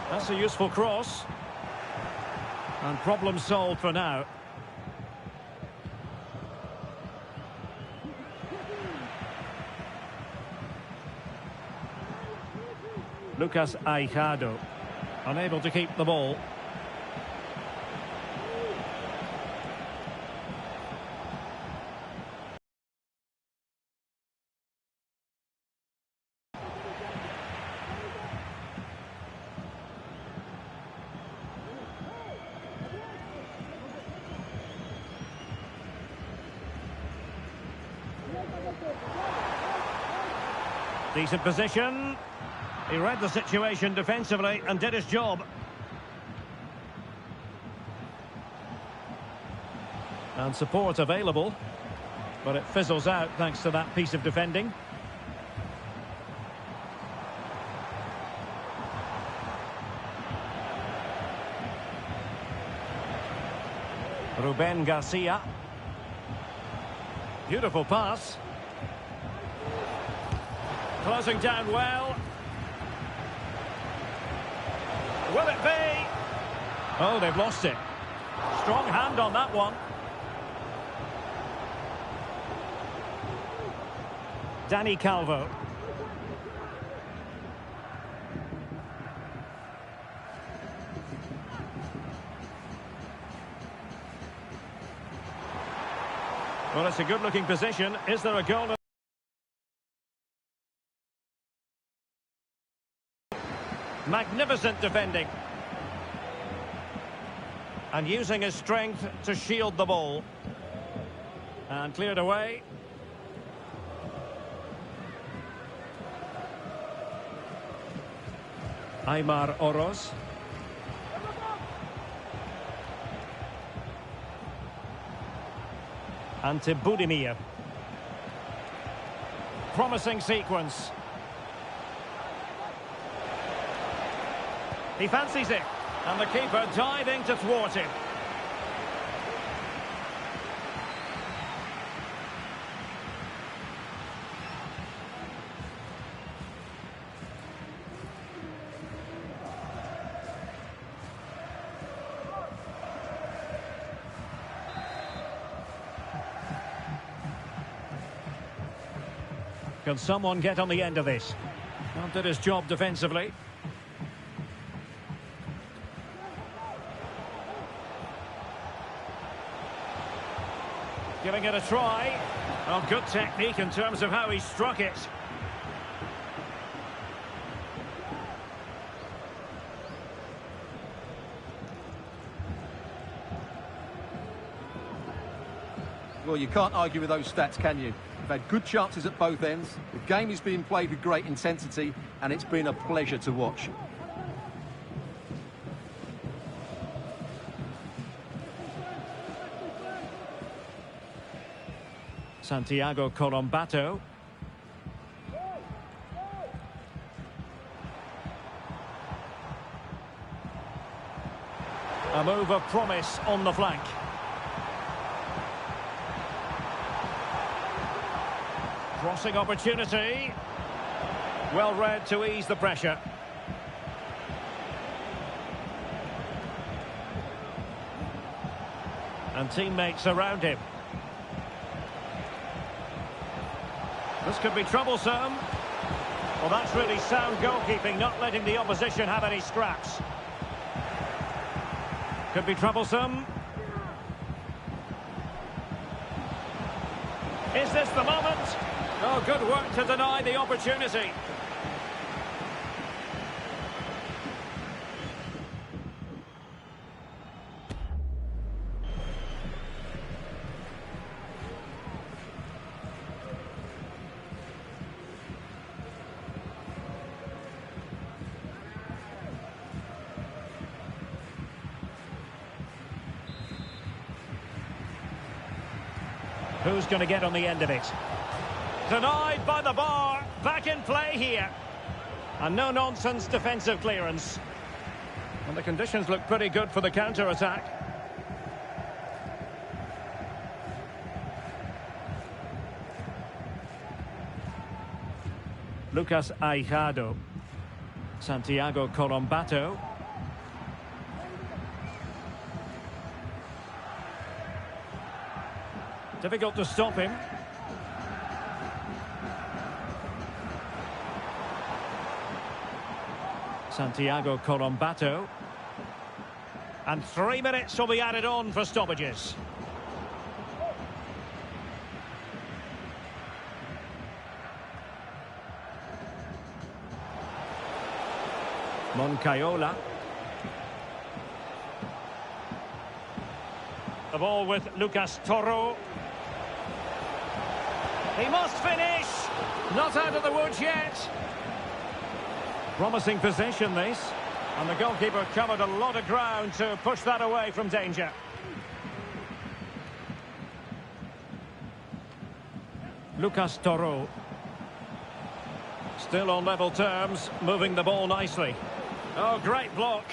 That's a useful cross. And problem solved for now. Lucas Aijado, unable to keep the ball. Decent position. He read the situation defensively and did his job. And support available, but it fizzles out thanks to that piece of defending. Ruben Garcia. Beautiful pass. Closing down well. Will it be? Oh, they've lost it. Strong hand on that one. Dani Calvo. Well, it's a good-looking position. Is there a goal? Magnificent defending. And using his strength to shield the ball. And cleared away. Aymar Oroz. Ante Budimir. Promising sequence. He fancies it. And the keeper diving to thwart him. Can someone get on the end of this? Well, did his job defensively. Giving it a try. Well, good technique in terms of how he struck it. Well, you can't argue with those stats, can you? They've had good chances at both ends. The game is being played with great intensity, and it's been a pleasure to watch. Santiago Colombato. A move of promise on the flank. Crossing opportunity. Well read to ease the pressure. And teammates around him. This could be troublesome. Well, that's really sound goalkeeping, not letting the opposition have any scraps. Could be troublesome. Is this the moment? Oh, good work to deny the opportunity. Who's going to get on the end of it? Denied by the bar. Back in play here. And no-nonsense defensive clearance. And the conditions look pretty good for the counter-attack. Lucas Aijado. Santiago Colombato. Difficult to stop him. Santiago Colombato. And 3 minutes will be added on for stoppages. Moncayola. The ball with Lucas Toro. He must finish. Not out of the woods yet. Promising possession, this. And the goalkeeper covered a lot of ground to push that away from danger. Lucas Toro. Still on level terms, moving the ball nicely. Oh, great block.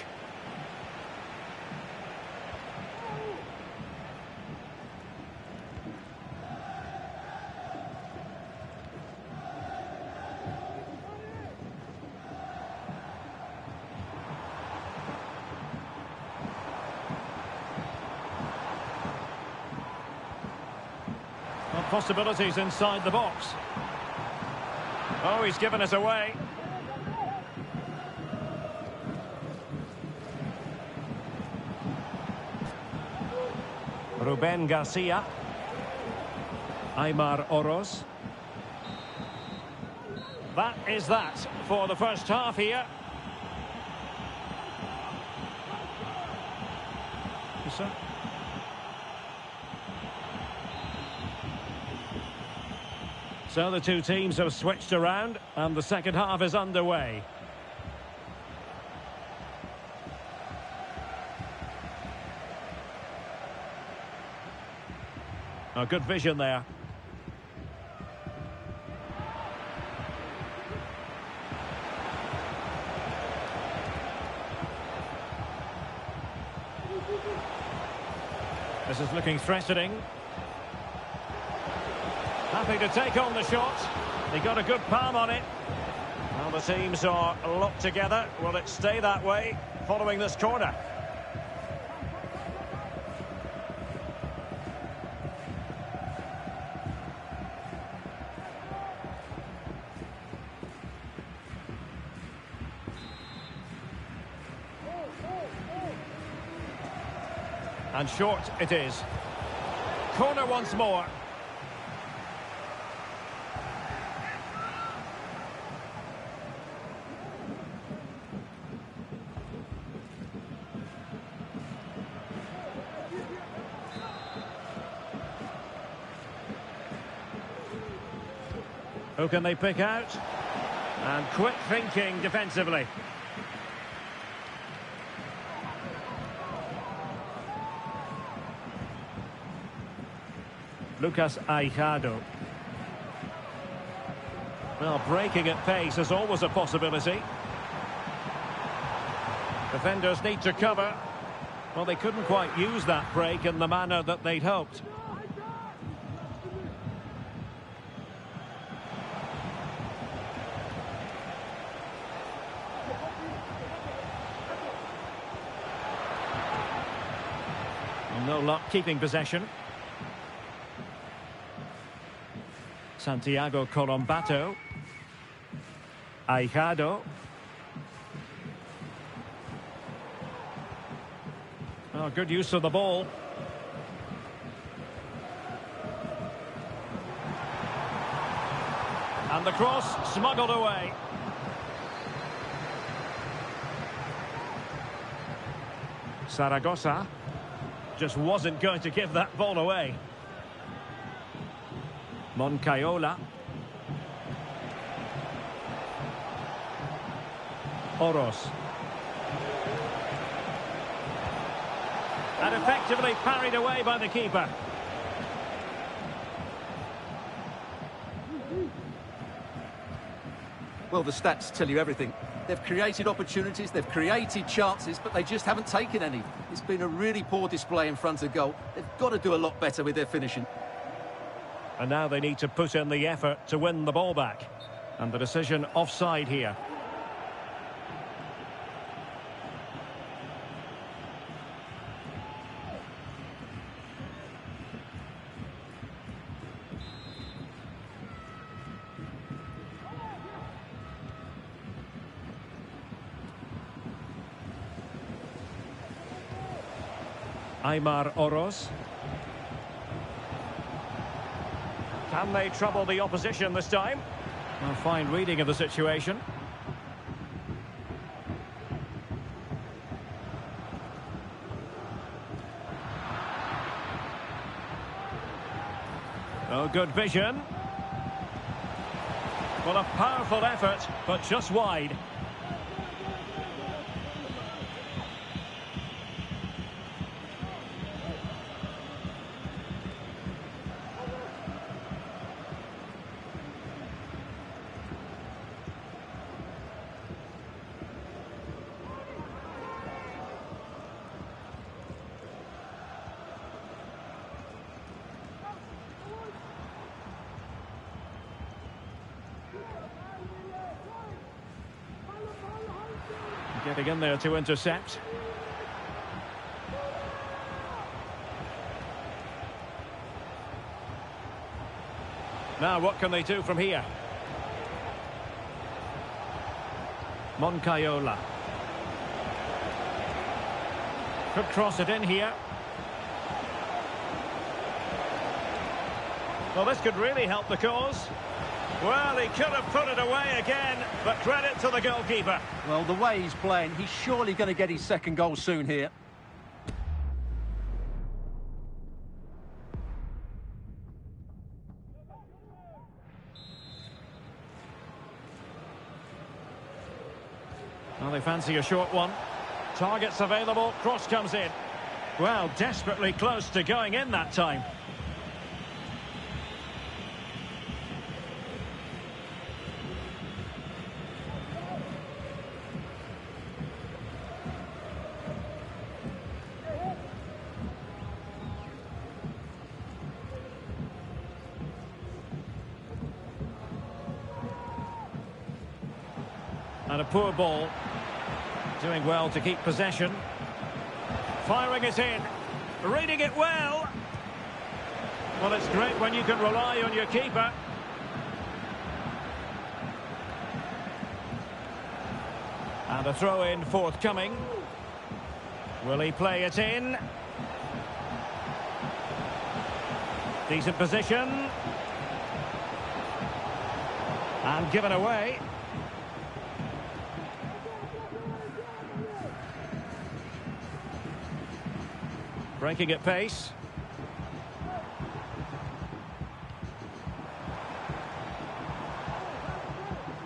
possibilities inside the box. Oh, he's given us away. Ruben Garcia. Aymar Oroz. That is that for the first half here. So the two teams have switched around and the second half is underway. Oh, good vision there. This is looking threatening. Happy to take on the shot. They got a good palm on it. Well, the teams are locked together. Will it stay that way following this corner? And short it is. Corner once more. Who can they pick out? And quick thinking defensively. Lucas Aijado. Well, breaking at pace is always a possibility. Defenders need to cover. Well, they couldn't quite use that break in the manner that they'd hoped. No luck keeping possession. Santiago Colombato. Aijado. Oh, good use of the ball. And the cross smuggled away. Zaragoza just wasn't going to give that ball away. Moncayola. Oroz. And effectively parried away by the keeper. Well, the stats tell you everything. They've created opportunities, they've created chances, but they just haven't taken any. It's been a really poor display in front of goal. They've got to do a lot better with their finishing. And now they need to put in the effort to win the ball back. And the decision offside here. Aymar Oroz. Can they trouble the opposition this time? A fine reading of the situation. Oh, good vision. Well, a powerful effort, but just wide. Getting in there to intercept. Now, what can they do from here? Moncayola. Could cross it in here. Well, this could really help the cause. Well, he could have put it away again, but credit to the goalkeeper. Well, the way he's playing, he's surely going to get his second goal soon here. Well, they fancy a short one. Targets available, cross comes in. Well, desperately close to going in that time. And a poor ball. Doing well to keep possession. Firing it in. Reading it well. Well, it's great when you can rely on your keeper. And a throw-in forthcoming. Will he play it in? Decent position. And given away. Breaking at pace.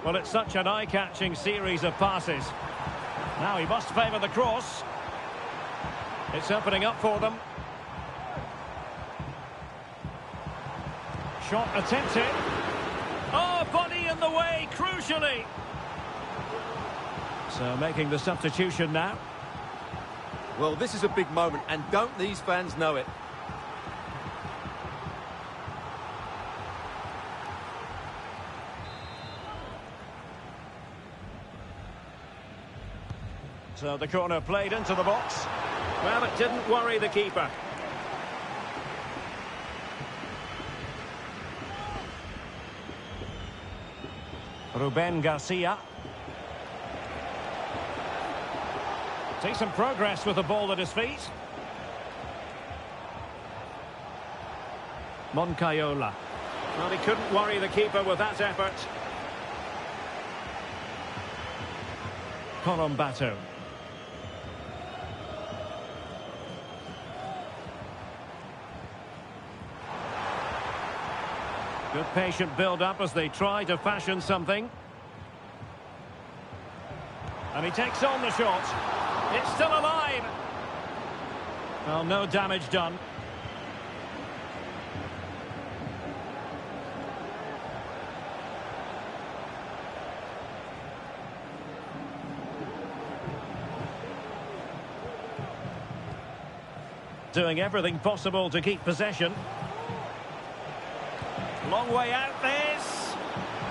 Well, it's such an eye-catching series of passes. Now he must favour the cross. It's opening up for them. Shot attempted. Oh, body in the way, crucially. So making the substitution now. Well, this is a big moment, and don't these fans know it? So the corner played into the box. Well, it didn't worry the keeper. Ruben Garcia. See some progress with the ball at his feet. Moncayola. Well, he couldn't worry the keeper with that effort. Colombato. Good patient build-up as they try to fashion something. And he takes on the shot. It's still alive. Well, no damage done. Doing everything possible to keep possession. Long way out this.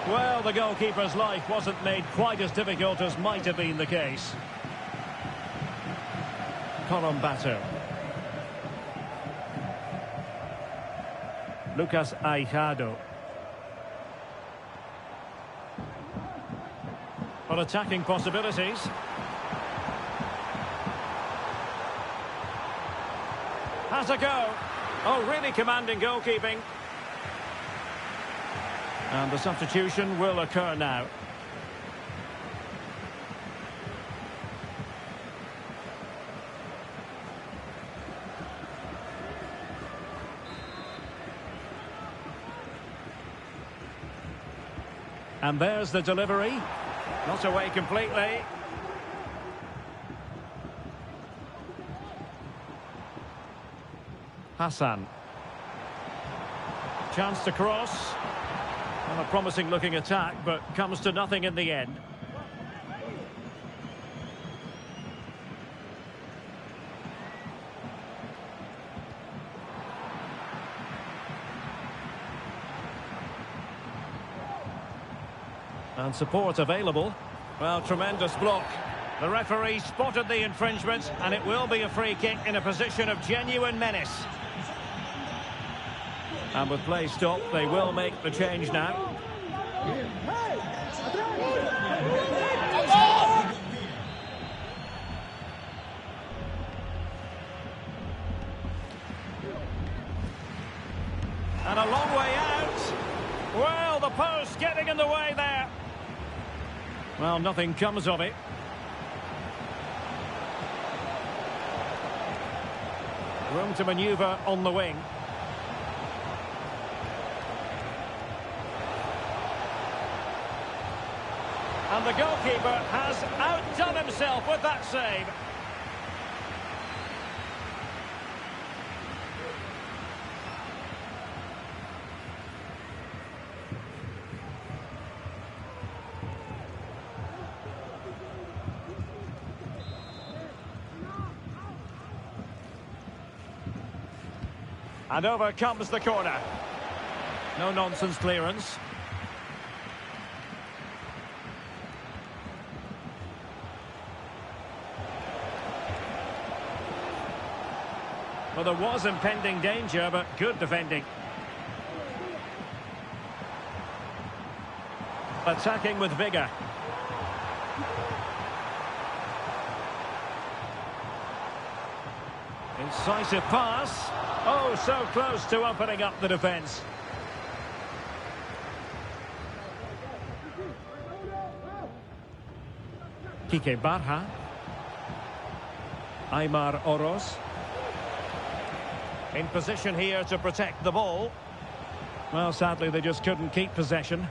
Well, the goalkeeper's life wasn't made quite as difficult as might have been the case. Colombato. Lucas Aijado. On attacking possibilities. Has a go. Oh, really commanding goalkeeping. And the substitution will occur now. And there's the delivery. Not away completely. Hassan. Chance to cross. Well, a promising looking attack, but comes to nothing in the end. And support available. Well, tremendous block. The referee spotted the infringement, and it will be a free kick in a position of genuine menace. And with play stopped, they will make the change now. And a long way out. Well, the post getting in the way there. Well, nothing comes of it. Room to manoeuvre on the wing. And the goalkeeper has outdone himself with that save. And over comes the corner. No nonsense clearance. Well, there was impending danger, but good defending. Attacking with vigour. Incisive pass. Oh, so close to opening up the defence. Kike Barha. Aymar Oroz. In position here to protect the ball. Well, sadly, they just couldn't keep possession.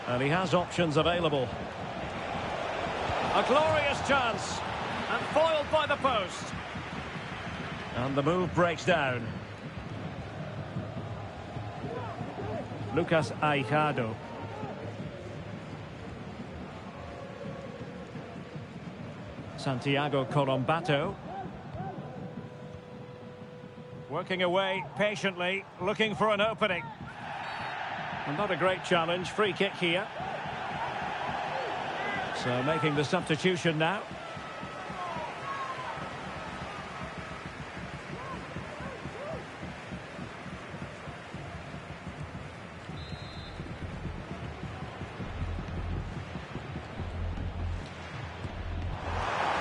And he has options available. A glorious chance. And foiled by the post. And the move breaks down. Lucas Aijado. Santiago Colombato. Working away patiently, looking for an opening. And not a great challenge, free kick here. So making the substitution now.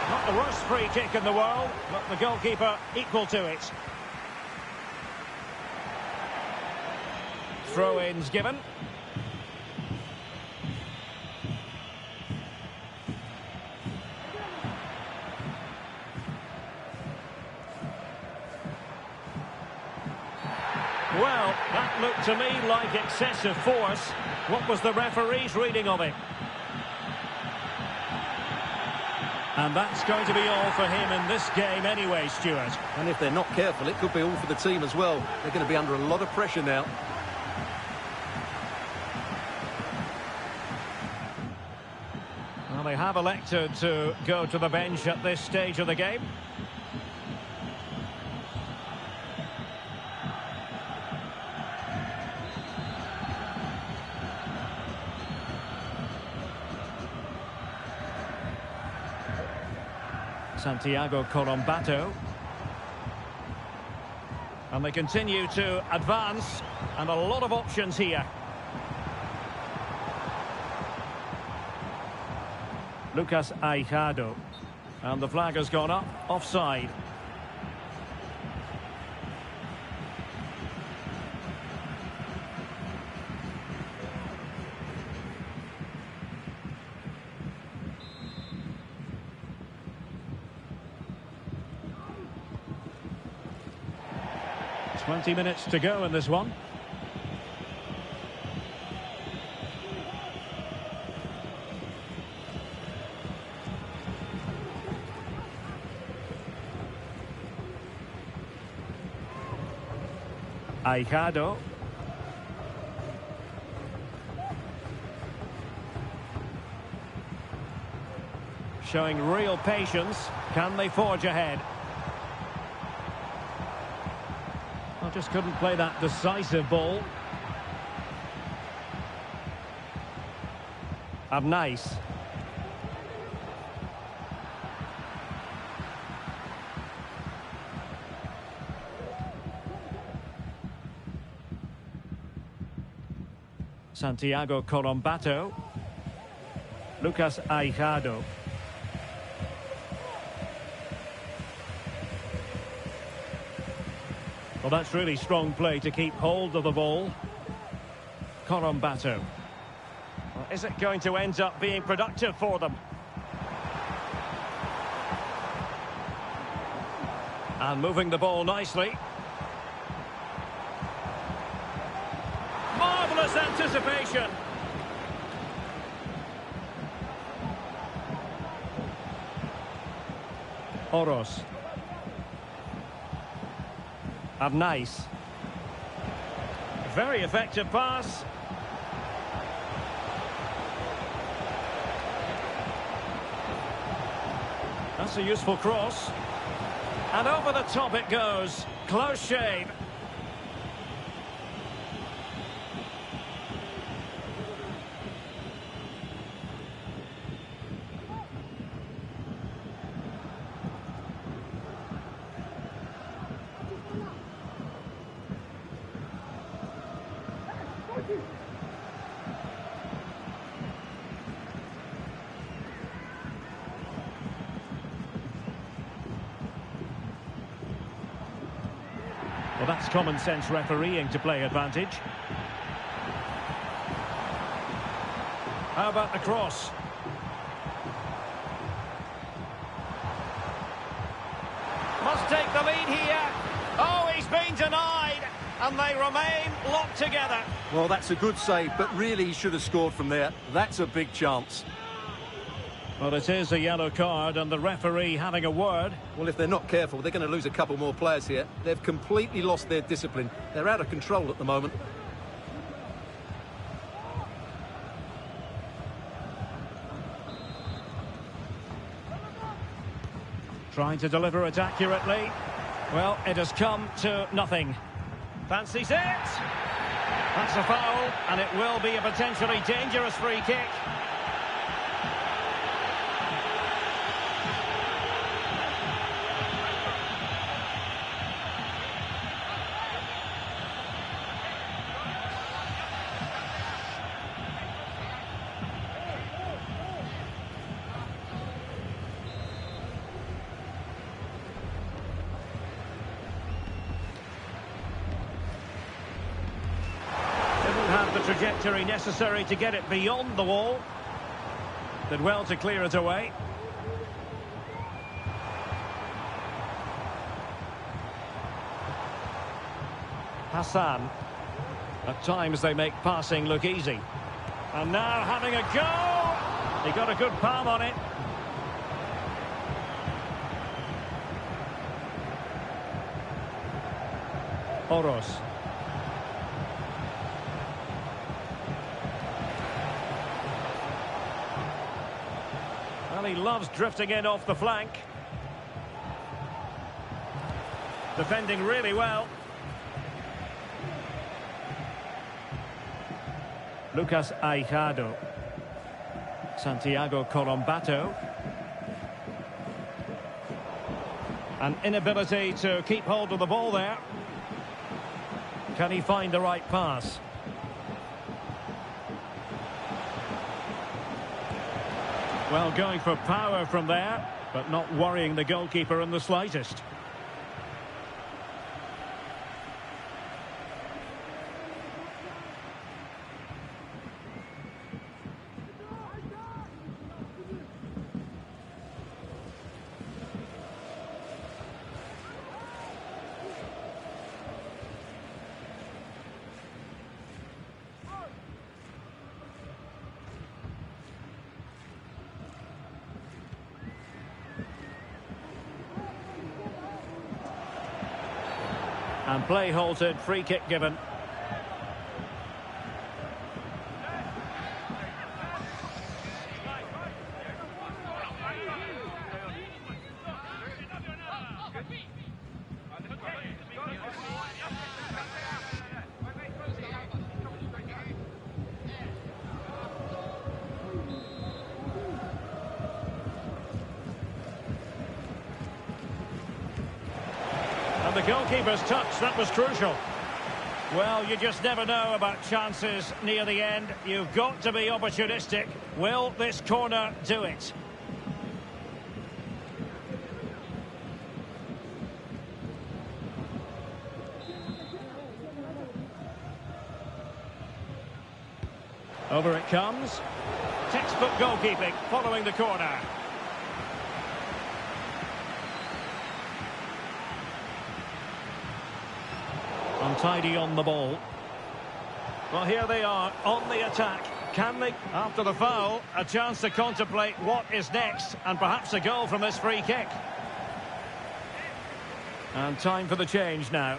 Not the worst free kick in the world, but the goalkeeper equal to it. Throw-ins given. Well, that looked to me like excessive force. What was the referee's reading of it? And that's going to be all for him in this game anyway, Stuart. And if they're not careful, it could be all for the team as well. They're going to be under a lot of pressure now. Well, they have elected to go to the bench at this stage of the game. Santiago Colombato. And they continue to advance, and a lot of options here. Lucas Aijado. And the flag has gone up, offside. Twenty minutes to go in this one. Aijado. Showing real patience. Can they forge ahead? Well, just couldn't play that decisive ball. Nice. Santiago Colombato. Lucas Aijado. Well, that's really strong play to keep hold of the ball. Colombato. Well, is it going to end up being productive for them? And moving the ball nicely. Marvellous anticipation. Oros. Nice. Very effective pass. That's a useful cross. And over the top it goes. Close shave. Well, that's common sense refereeing to play advantage. How about the cross? Must take the lead here. Oh, he's been denied. And they remain locked together. Well, that's a good save, but really he should have scored from there. That's a big chance. Well, it is a yellow card and the referee having a word. Well, if they're not careful, they're going to lose a couple more players here. They've completely lost their discipline. They're out of control at the moment. Trying to deliver it accurately. Well, it has come to nothing. Fancies it. That's a foul, and it will be a potentially dangerous free kick. The trajectory necessary to get it beyond the wall. Did well to clear it away. Hassan. At times they make passing look easy. And now having a go. He got a good palm on it. Oros. Well, he loves drifting in off the flank. Defending really well. Lucas Aijado. Santiago Colombato. An inability to keep hold of the ball there. Can he find the right pass? Well, going for power from there, but not worrying the goalkeeper in the slightest. And play halted, free kick given. The goalkeeper's touch, that was crucial. Well, you just never know about chances near the end. You've got to be opportunistic. Will this corner do it? Over it comes. Textbook goalkeeping following the corner. Untidy on the ball. Well, here they are on the attack. Can they, after the foul, a chance to contemplate what is next and perhaps a goal from this free kick. And time for the change now.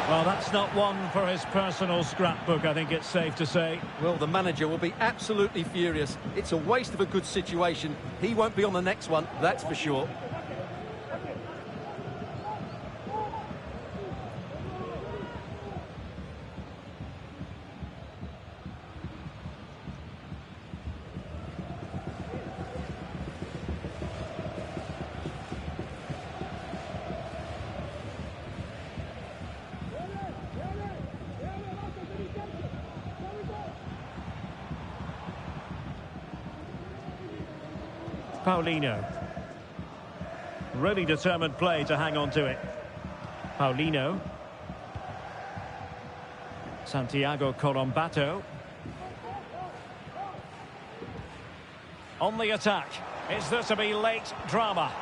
Well, that's not one for his personal scrapbook, I think it's safe to say. Well, the manager will be absolutely furious. It's a waste of a good situation. He won't be on the next one, that's for sure. Paulinho. Really determined play to hang on to it. Paulinho. Santiago Corombato. On the attack. Is there to be late drama?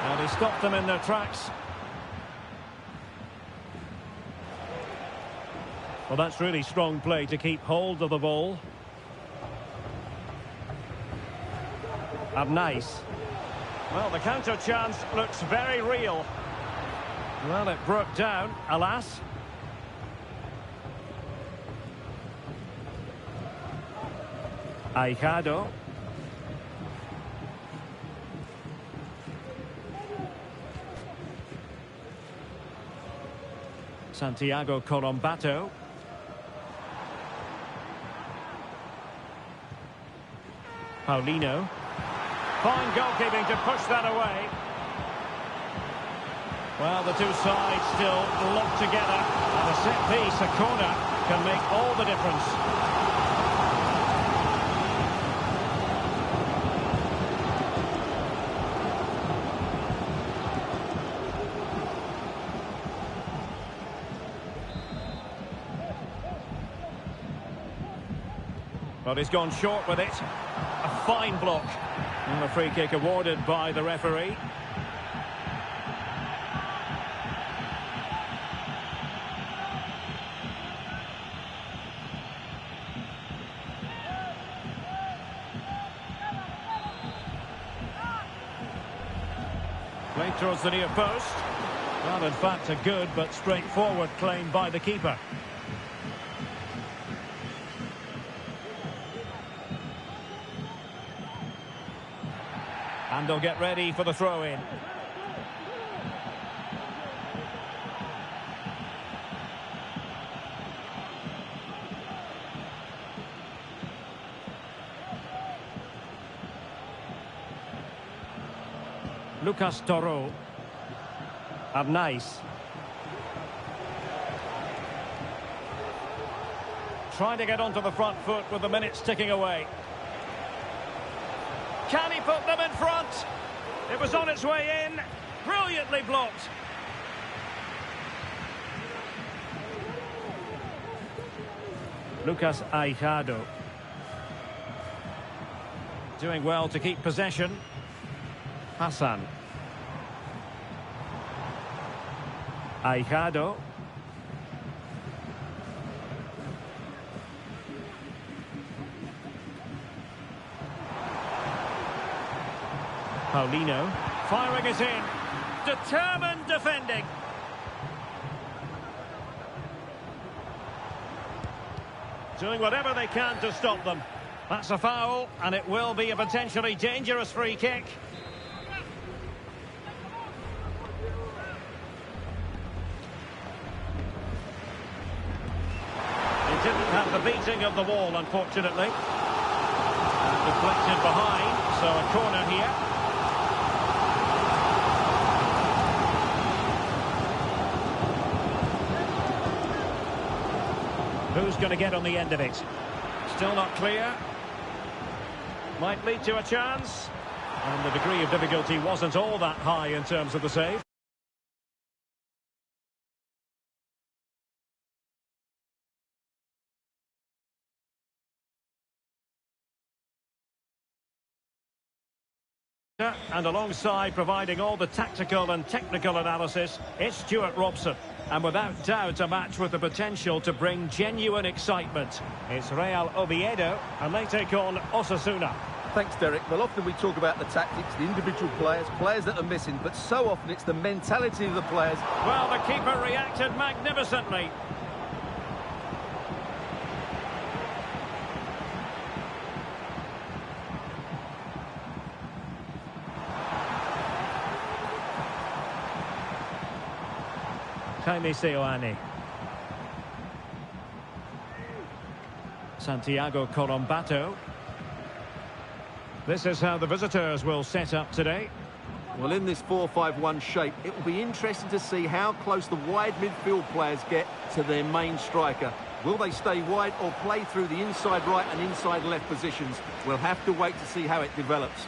And he stopped them in their tracks. Well, that's really strong play to keep hold of the ball. Nice. Well, the counter chance looks very real. Well, it broke down, alas. Aijado. Santiago Corombato. Paulinho. Fine goalkeeping to push that away. Well, the two sides still locked together. And a set piece, a corner, can make all the difference. But he's gone short with it. A fine block. And the free kick awarded by the referee. Played towards the near post. Well, in fact, a good but straightforward claim by the keeper. And they'll get ready for the throw-in. Lucas Toro. Nice. Trying to get onto the front foot with the minutes ticking away. Can he put them in front? It was on its way in. Brilliantly blocked. Lucas Aijado. Doing well to keep possession. Hassan. Aijado. Paulinho, firing it in. Determined defending. Doing whatever they can to stop them. That's a foul, and it will be a potentially dangerous free kick. the beating of the wall, unfortunately. Deflected behind, so a corner here. Who's going to get on the end of it? Still not clear. Might lead to a chance. And the degree of difficulty wasn't all that high in terms of the save. And alongside providing all the tactical and technical analysis, it's Stuart Robson. And without doubt a match with the potential to bring genuine excitement. It's Real Oviedo, and they take on Osasuna. Thanks, Derek. Well, often we talk about the tactics, the individual players that are missing, but so often it's the mentality of the players. Well, the keeper reacted magnificently. Jaime Seoane. Santiago Colombato. This is how the visitors will set up today. Well, in this 4-5-1 shape, it will be interesting to see how close the wide midfield players get to their main striker. Will they stay wide or play through the inside right and inside left positions? We'll have to wait to see how it develops.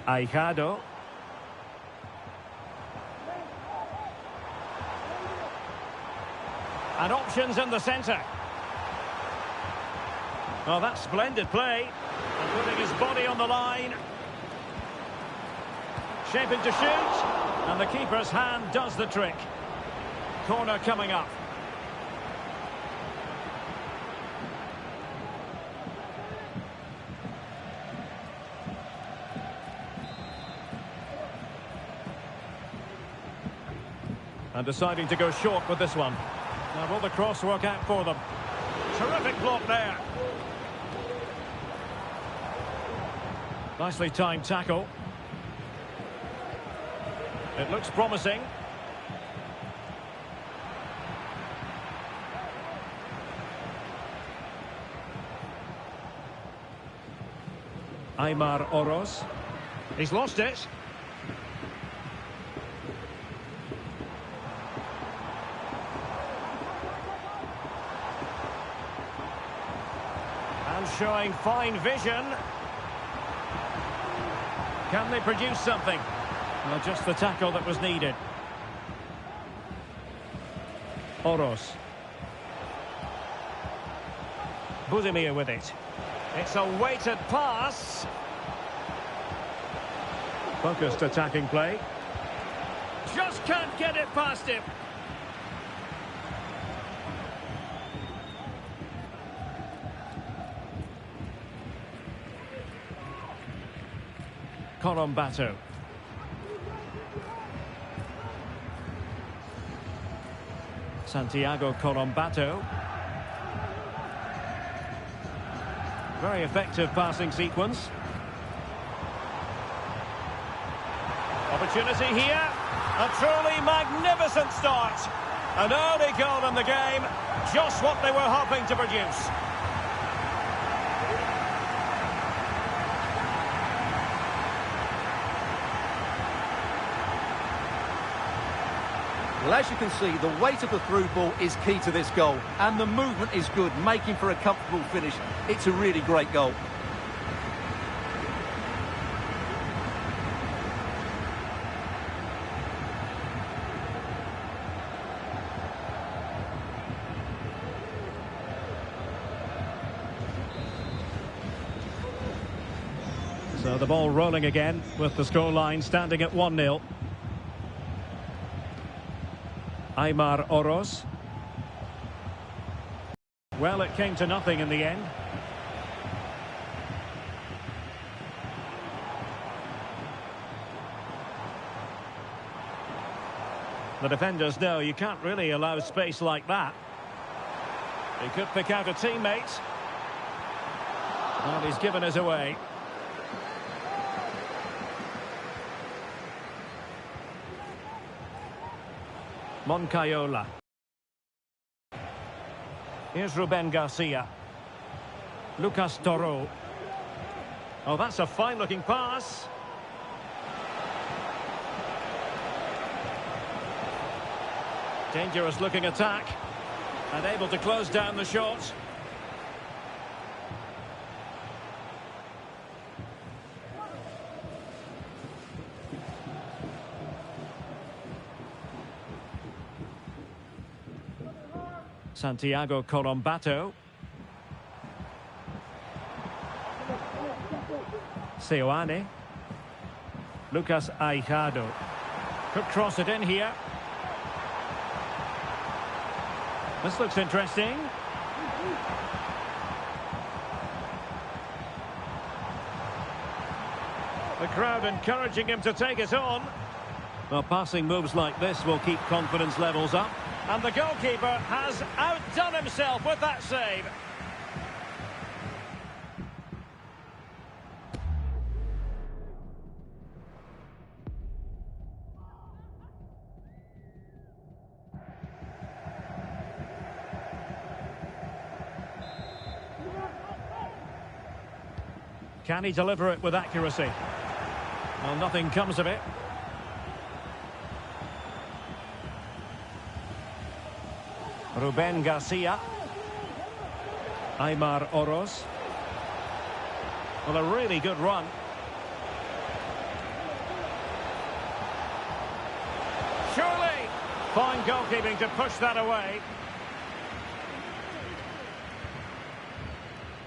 Aijado. And options in the centre. Oh, that's splendid play. And putting his body on the line. Shaping to shoot. And the keeper's hand does the trick. Corner coming up. And deciding to go short with this one. Now will the cross work out for them? Terrific block there. Nicely timed tackle. It looks promising. Aymar Oroz. He's lost it. Showing fine vision. Can they produce something? Well, just the tackle that was needed. Oroz. Budimir with it. It's a weighted pass. Focused attacking play. Just can't get it past him. Colombato. Santiago Colombato. Very effective passing sequence. Opportunity here. A truly magnificent start. An early goal in the game. Just what they were hoping to produce. Well, as you can see, the weight of the through ball is key to this goal. And the movement is good, making for a comfortable finish. It's a really great goal. So the ball rolling again with the scoreline standing at 1-0. Aymar Oroz. Well, it came to nothing in the end. The defenders know you can't really allow space like that. He could pick out a teammate. And he's given us away. Moncayola. Here's Ruben Garcia. Lucas Toro. Oh, that's a fine-looking pass. Dangerous-looking attack. And able to close down the shot. Santiago Colombato. Seoane. Lucas Aijado. Could cross it in here. This looks interesting. The crowd encouraging him to take it on. Well, passing moves like this will keep confidence levels up. And the goalkeeper has outdone himself with that save. Can he deliver it with accuracy? Well, nothing comes of it. Ruben Garcia. Aymar Oroz. Well, a really good run. Surely! Fine goalkeeping to push that away.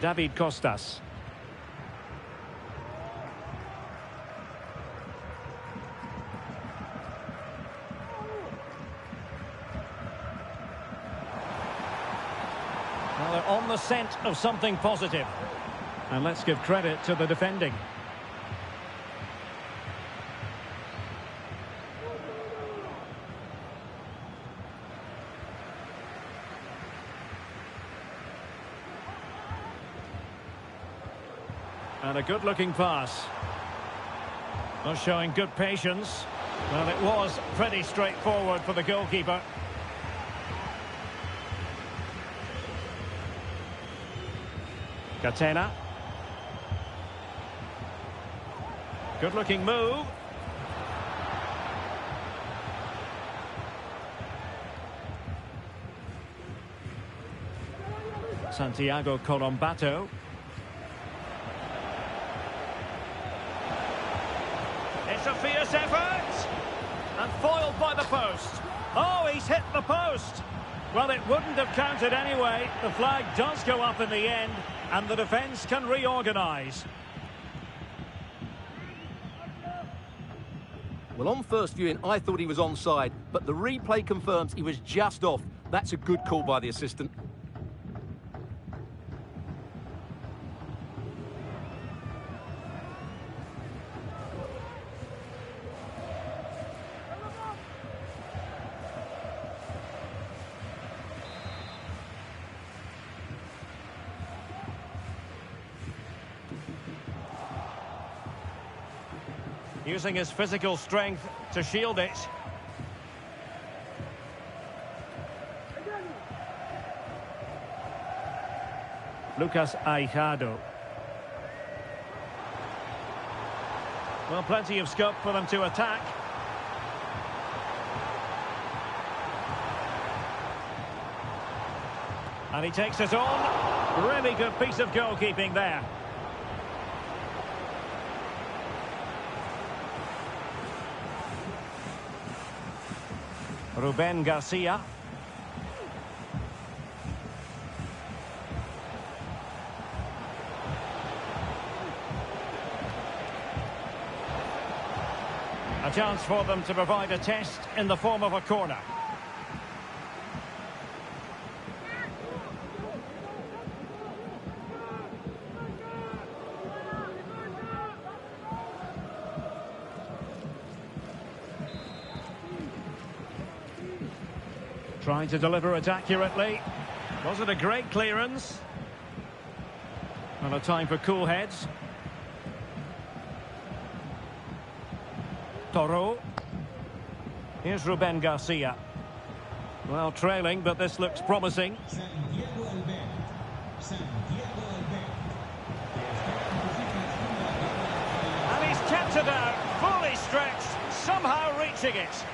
David Costas. Well, they're on the scent of something positive. And let's give credit to the defending. And a good-looking pass. Well, showing good patience. Well, it was pretty straightforward for the goalkeeper. Catena. Good-looking move. Santiago Colombato. It's a fierce effort. And foiled by the post. Oh, he's hit the post. Well, it wouldn't have counted anyway. The flag does go up in the end. And the defence can reorganise. Well, on first viewing, I thought he was onside, but the replay confirms he was just off. That's a good call by the assistant. Using his physical strength to shield it. Lucas Aijado. Well, plenty of scope for them to attack. And he takes it on. Really good piece of goalkeeping there. Ruben Garcia. A chance for them to provide a test in the form of a corner. Trying to deliver it accurately. Was it a great clearance? And a time for cool heads. Toro. Here's Ruben Garcia. Well, trailing, but this looks promising. And he's kept it out, fully stretched, somehow reaching it.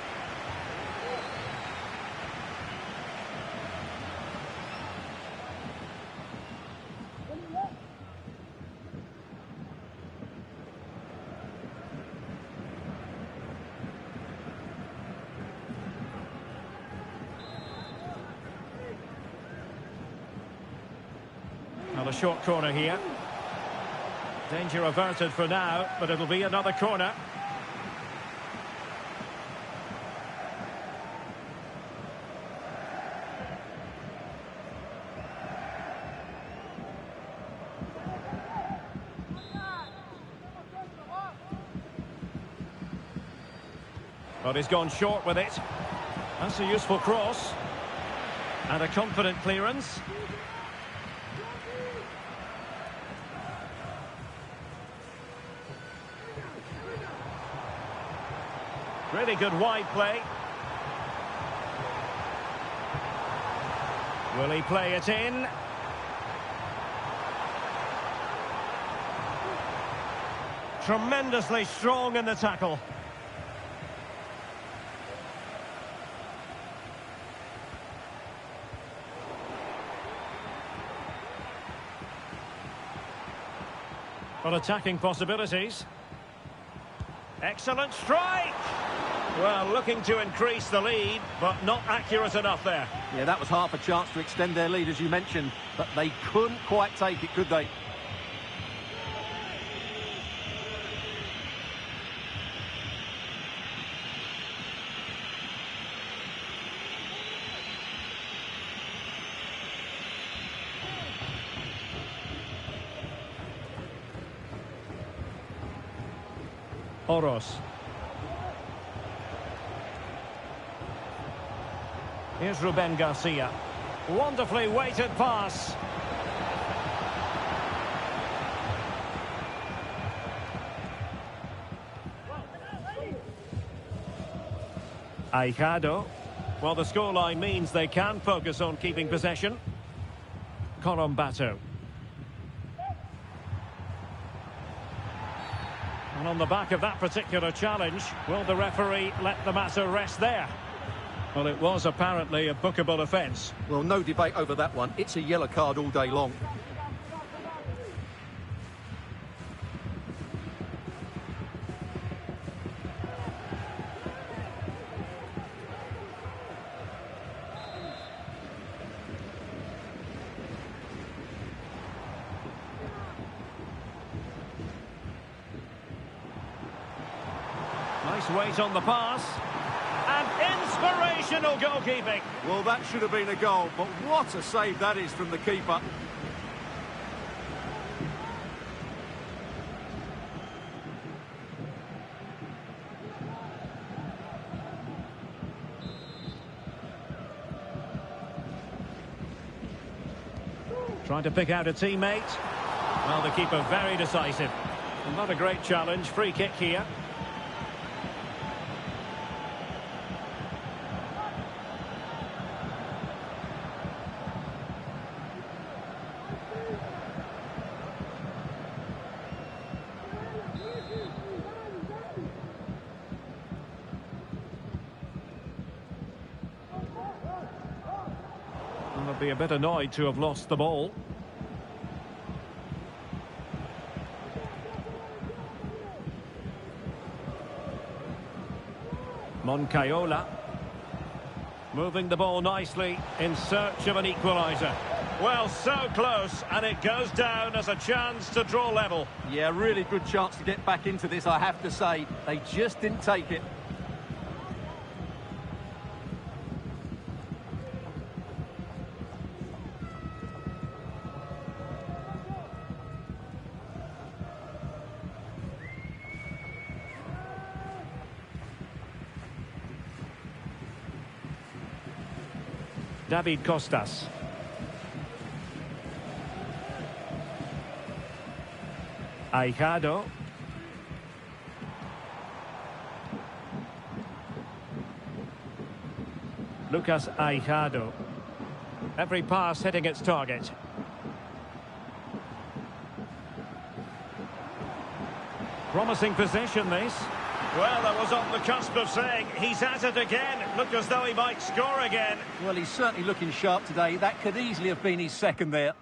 Now the short corner here. Danger averted for now, but it'll be another corner. But he's gone short with it. That's a useful cross. And a confident clearance. Really good wide play. Will he play it in? Tremendously strong in the tackle. Well, attacking possibilities. Excellent strike! Well, looking to increase the lead, but not accurate enough there. Yeah, that was half a chance to extend their lead, as you mentioned, but they couldn't quite take it, could they? Oros. Here's Ruben Garcia. Wonderfully weighted pass. Aijado. Well, the scoreline means they can focus on keeping possession. Corombato. And on the back of that particular challenge, will the referee let the matter rest there? Well, it was apparently a bookable offence. Well, no debate over that one. It's a yellow card all day long. Nice weight on the pass. And inspirational goalkeeping. Well, that should have been a goal, but what a save that is from the keeper. Trying to pick out a teammate. Well, the keeper very decisive. Not a great challenge. Free kick here. They'll be a bit annoyed to have lost the ball. Moncayola. Moving the ball nicely in search of an equaliser. Well, so close, and it goes down as a chance to draw level. Yeah, really good chance to get back into this, I have to say. They just didn't take it. David Costas. Aijado. Lucas Aijado. Every pass hitting its target. Promising possession, this. Well, I was on the cusp of saying he's at it again. Looked as though he might score again. Well, he's certainly looking sharp today. That could easily have been his second there.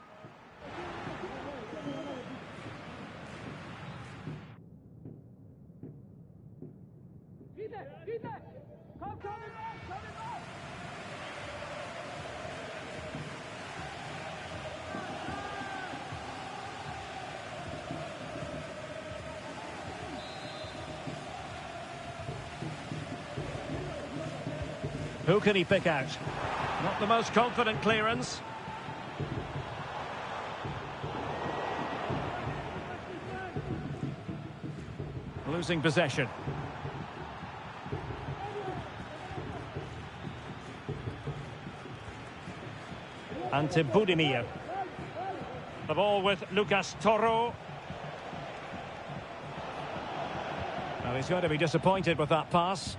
Who can he pick out? Not the most confident clearance. Losing possession. Ante Budimir. The ball with Lucas Toro. Well, he's going to be disappointed with that pass.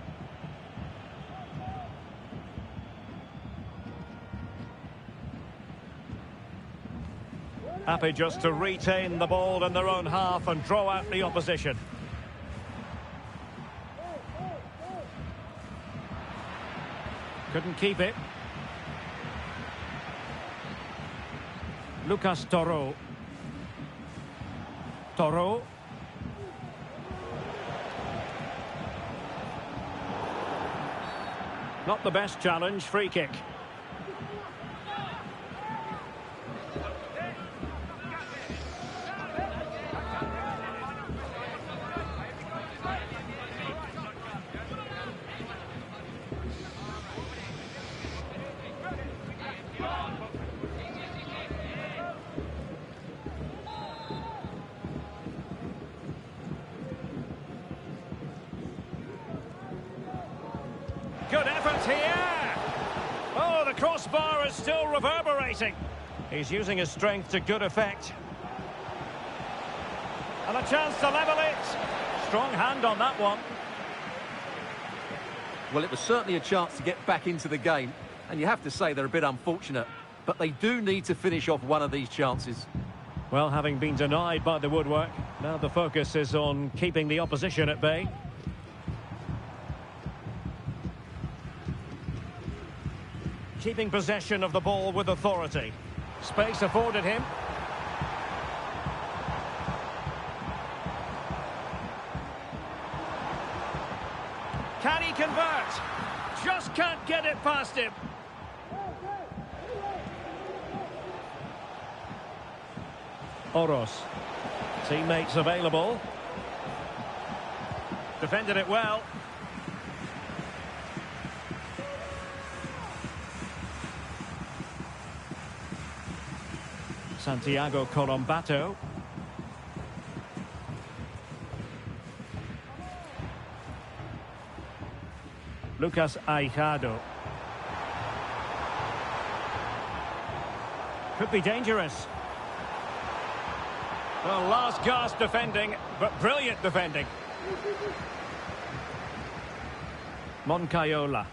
Happy just to retain the ball in their own half and draw out the opposition. Couldn't keep it. Lucas Toro. Toro. Not the best challenge, free kick. Good effort here. Oh, the crossbar is still reverberating. He's using his strength to good effect. And a chance to level it. Strong hand on that one. Well, it was certainly a chance to get back into the game. And you have to say they're a bit unfortunate. But they do need to finish off one of these chances. Well, having been denied by the woodwork, now the focus is on keeping the opposition at bay. Keeping possession of the ball with authority. Space afforded him. Can he convert? Just can't get it past him. Oros. Teammates available. Defended it well. Santiago Colombato. Lucas Aijado. Could be dangerous. Well, last gasp defending, but brilliant defending. Moncayola.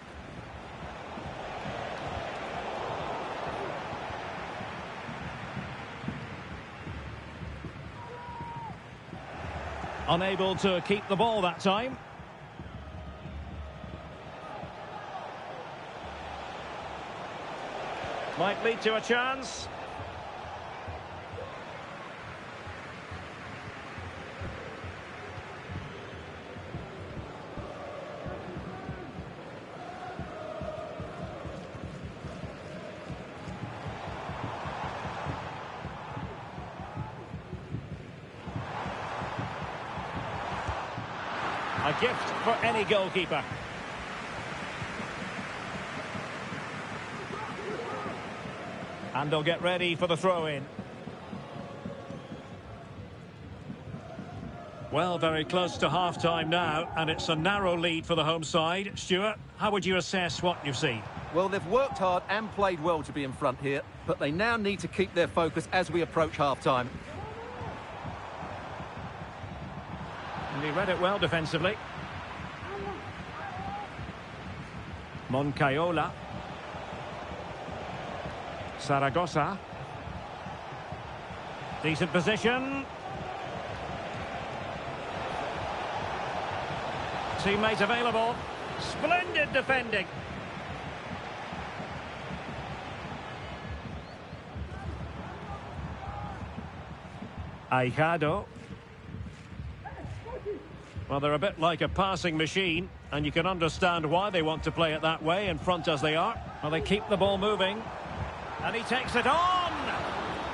Unable to keep the ball that time. Might lead to a chance. A gift for any goalkeeper. And they'll get ready for the throw-in. Well, very close to half-time now, and it's a narrow lead for the home side. Stuart, how would you assess what you've seen? Well, they've worked hard and played well to be in front here, but they now need to keep their focus as we approach half-time. And he read it well defensively. Moncayola. Zaragoza. Decent position. Teammate available. Splendid defending. Aijado. Well, they're a bit like a passing machine, and you can understand why they want to play it that way, in front as they are. Well, they keep the ball moving. And he takes it on!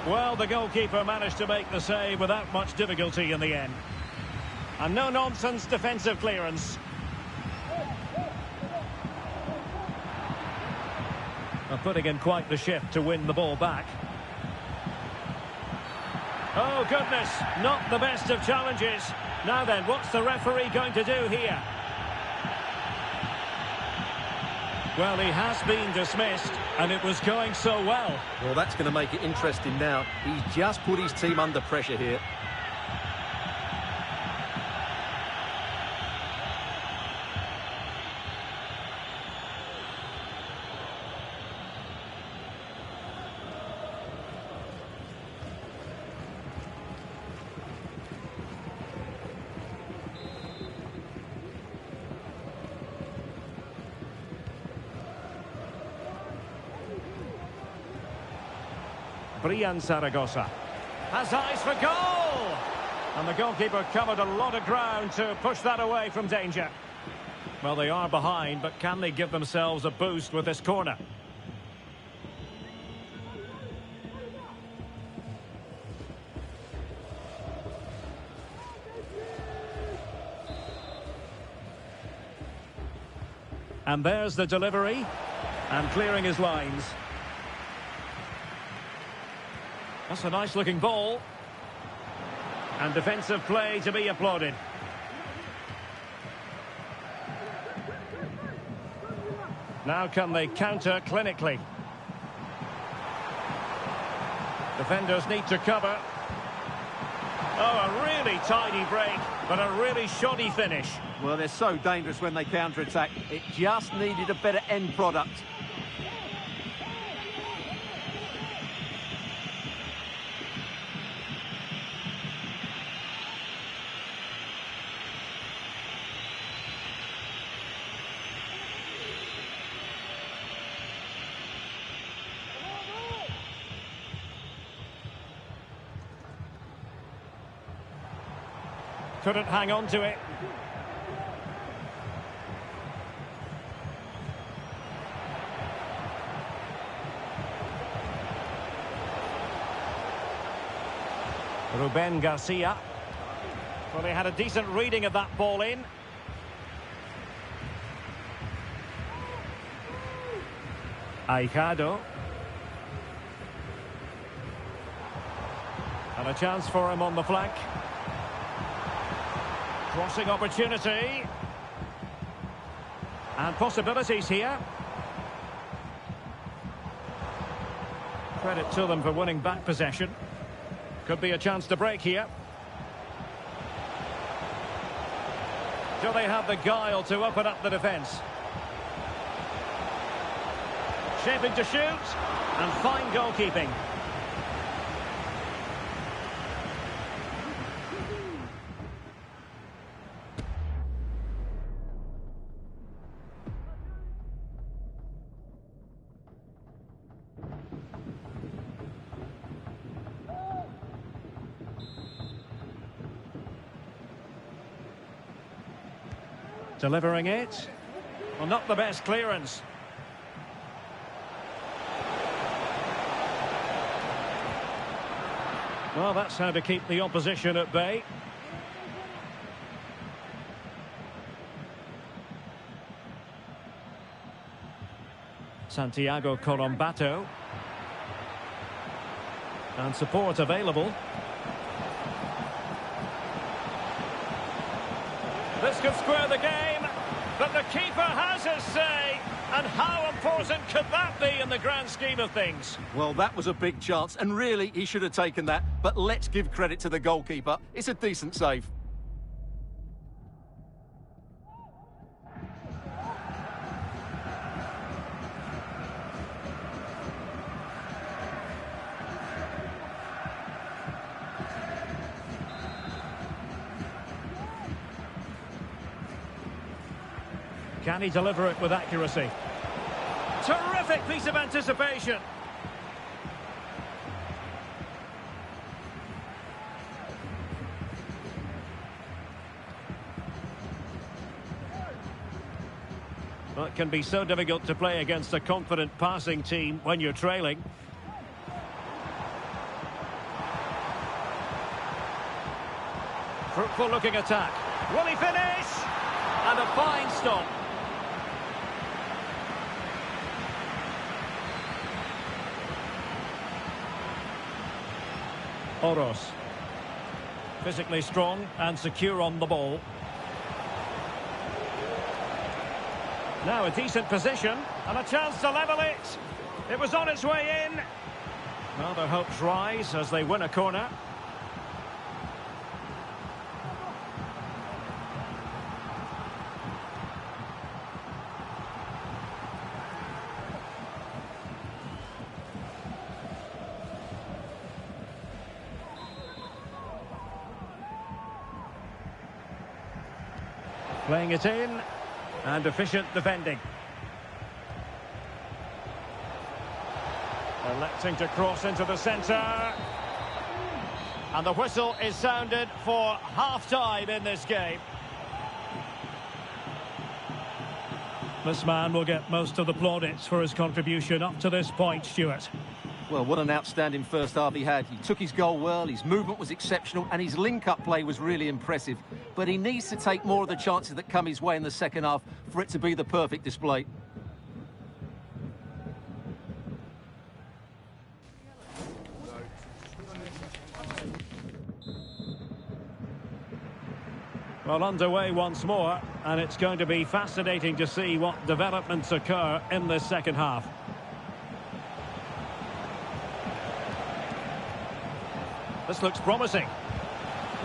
Well, the goalkeeper managed to make the save without much difficulty in the end. And no-nonsense defensive clearance. Well, putting in quite the shift to win the ball back. Oh, goodness, not the best of challenges. Now then, what's the referee going to do here? Well, he has been dismissed, and it was going so well. Well, that's going to make it interesting now. He's just put his team under pressure here. Brian Zaragoza has eyes for goal! And the goalkeeper covered a lot of ground to push that away from danger. Well, they are behind, but can they give themselves a boost with this corner? And there's the delivery, and clearing his lines. That's a nice-looking ball. And defensive play to be applauded. Now can they counter clinically? Defenders need to cover. Oh, a really tidy break, but a really shoddy finish. Well, they're so dangerous when they counter-attack. It just needed a better end product. Couldn't hang on to it. Ruben Garcia. Well, he had a decent reading of that ball in. Aijado. And a chance for him on the flank. Crossing opportunity. And possibilities here. Credit to them for winning back possession. Could be a chance to break here. Do they have the guile to open up the defence? Shaping to shoot. And fine goalkeeping. Delivering it. Well, not the best clearance. Well, that's how to keep the opposition at bay. Santiago Colombato. And support available. This could square the game, but the keeper has his say. And how important could that be in the grand scheme of things? Well, that was a big chance, and really, he should have taken that. But let's give credit to the goalkeeper. It's a decent save. Can he deliver it with accuracy? Terrific piece of anticipation. Well, it can be so difficult to play against a confident passing team when you're trailing. Fruitful looking attack. Will he finish? And a fine stop. Oros. Physically strong and secure on the ball. Now a decent position and a chance to level it. It was on its way in. Well, their hopes rise as they win a corner. Playing it in, and efficient defending. Electing to cross into the centre. And the whistle is sounded for half-time in this game. This man will get most of the plaudits for his contribution up to this point, Stuart. Well, what an outstanding first half he had. He took his goal well, his movement was exceptional, and his link-up play was really impressive. But he needs to take more of the chances that come his way in the second half for it to be the perfect display. Well, underway once more, and it's going to be fascinating to see what developments occur in this second half. This looks promising.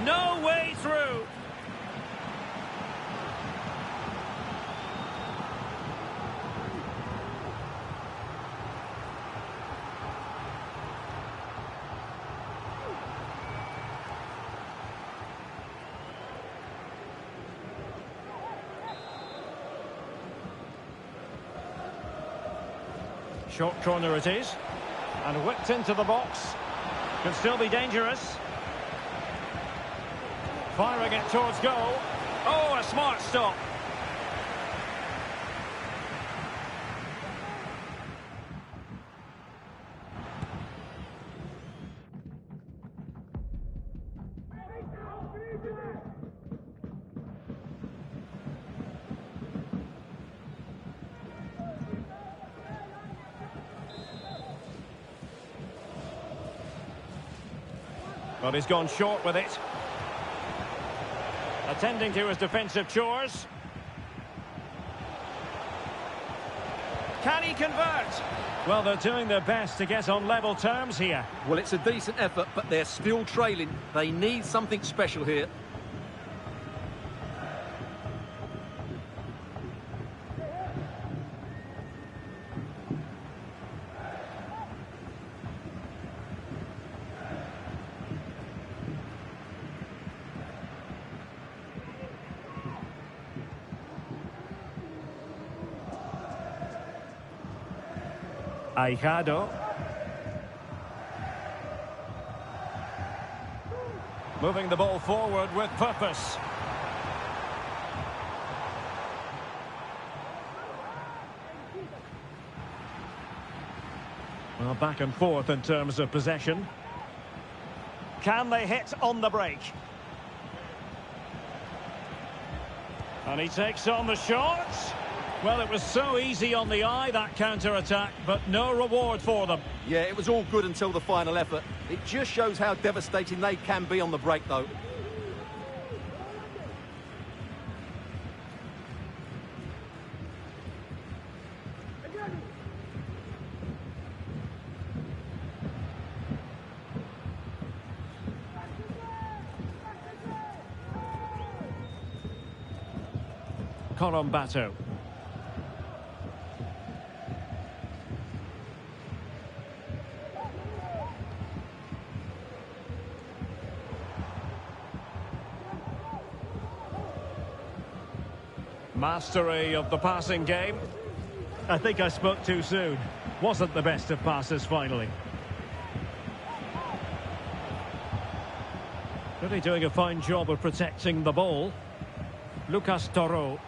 No way through. Short corner it is. And whipped into the box. Can still be dangerous. Firing it towards goal. Oh, a smart stop. Well, he's gone short with it. Attending to his defensive chores. Can he convert? Well, they're doing their best to get on level terms here. Well, it's a decent effort, but they're still trailing. They need something special here. Aijado. Moving the ball forward with purpose. Well, back and forth in terms of possession. Can they hit on the break? And he takes on the shot. Well, it was so easy on the eye, that counter-attack, but no reward for them. Yeah, it was all good until the final effort. It just shows how devastating they can be on the break, though. Corombato. Mastery of the passing game. I think I spoke too soon. Wasn't the best of passes finally. Really doing a fine job of protecting the ball. Lucas Toro.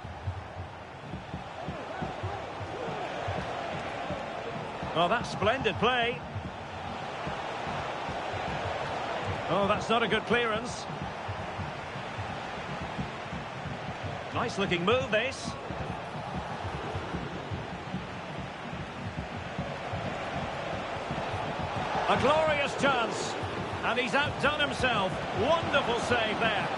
Oh, that's splendid play. Oh, that's not a good clearance. Nice looking move, this. A glorious chance. And he's outdone himself. Wonderful save there.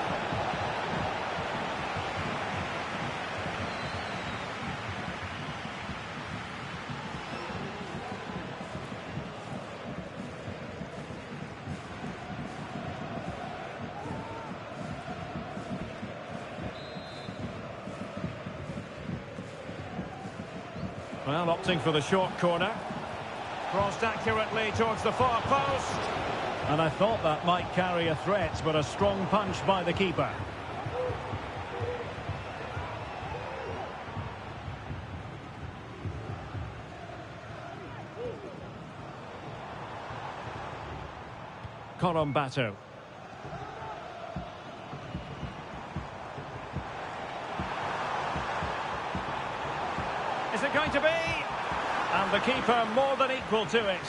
Well, opting for the short corner. Crossed accurately towards the far post. And I thought that might carry a threat, but a strong punch by the keeper. Corombato. Is it going to be? And the keeper more than equal to it.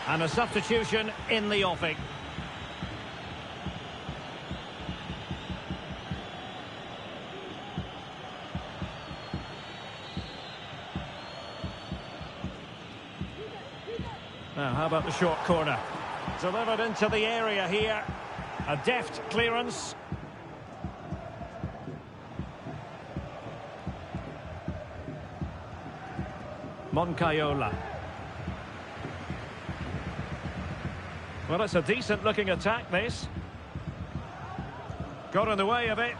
And a substitution in the offing. Now, how about the short corner? Delivered into the area here. A deft clearance. Moncayola. Well, it's a decent-looking attack, this. Got in the way of it.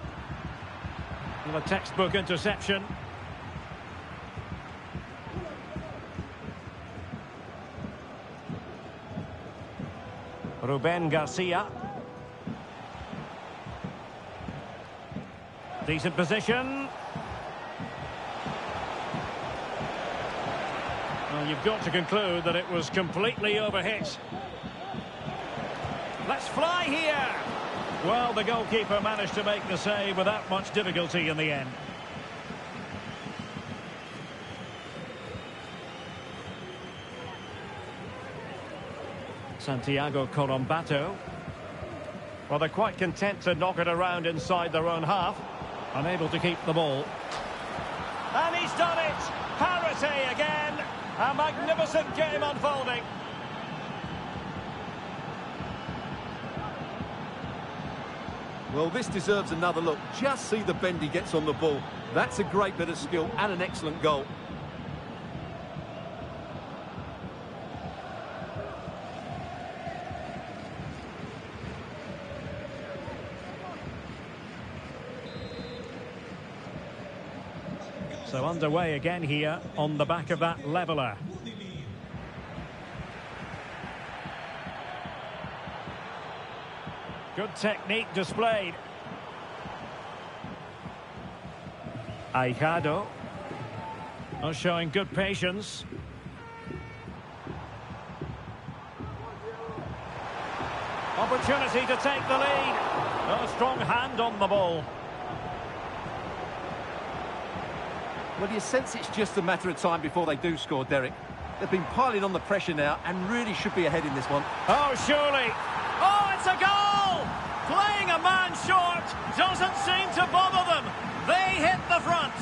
And a textbook interception. Ruben Garcia. Decent position. Well, you've got to conclude that it was completely overhit. Let's fly here. Well, the goalkeeper managed to make the save without much difficulty in the end. Santiago Corombato. Well, they're quite content to knock it around inside their own half. Unable to keep the ball. And he's done it! Parity again! A magnificent game unfolding. Well, this deserves another look. Just see the bend he gets on the ball. That's a great bit of skill and an excellent goal. So underway again here on the back of that leveller. Good technique displayed. Aijado. Oh, showing good patience. Opportunity to take the lead. Oh, a strong hand on the ball. Well, you sense it's just a matter of time before they do score, Derek. They've been piling on the pressure now and really should be ahead in this one. Oh, surely. Oh, it's a goal! Playing a man short doesn't seem to bother them. They hit the front.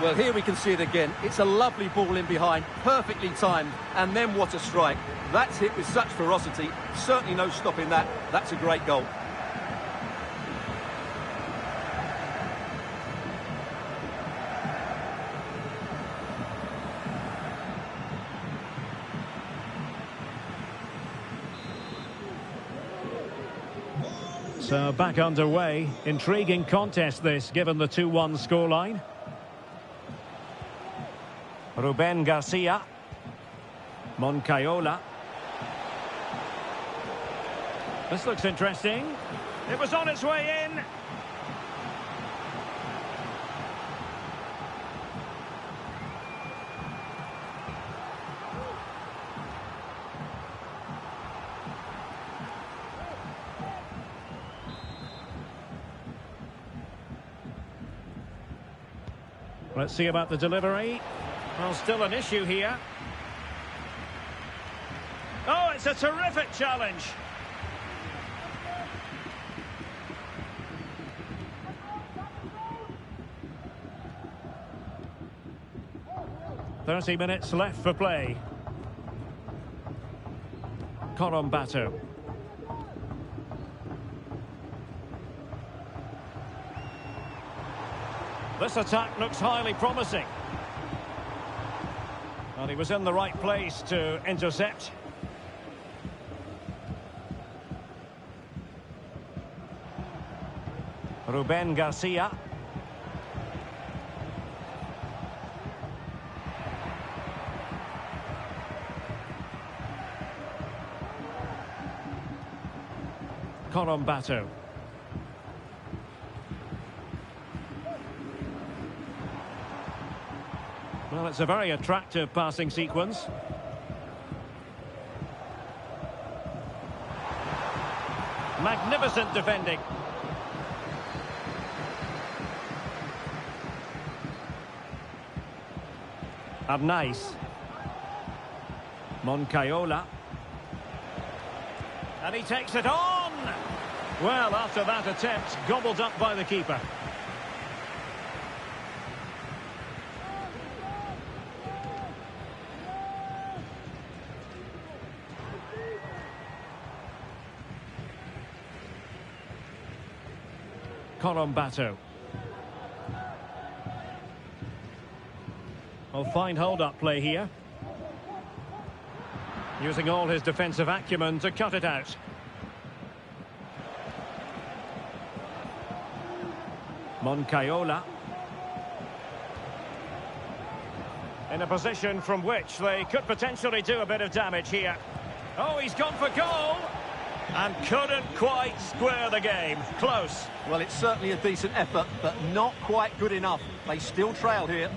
Well, here we can see it again. It's a lovely ball in behind, perfectly timed, and then what a strike. That's hit with such ferocity. Certainly no stopping that. That's a great goal. So back underway. Intriguing contest this, given the 2-1 scoreline. Ruben Garcia. Moncayola. This looks interesting. It was on its way in. Let's see about the delivery. Well, still an issue here. Oh, it's a terrific challenge. "30 minutes left for play." Corombato. This attack looks highly promising. And he was in the right place to intercept. Ruben Garcia. Corombato. Well, it's a very attractive passing sequence. Magnificent defending. Arnaiz. Moncayola. And he takes it on! Well, after that attempt, gobbled up by the keeper. Corombato. Well, fine hold-up play here. Using all his defensive acumen to cut it out. Moncayola. In a position from which they could potentially do a bit of damage here. Oh, he's gone for goal! And couldn't quite square the game. Close. Well, it's certainly a decent effort, but not quite good enough. They still trail here.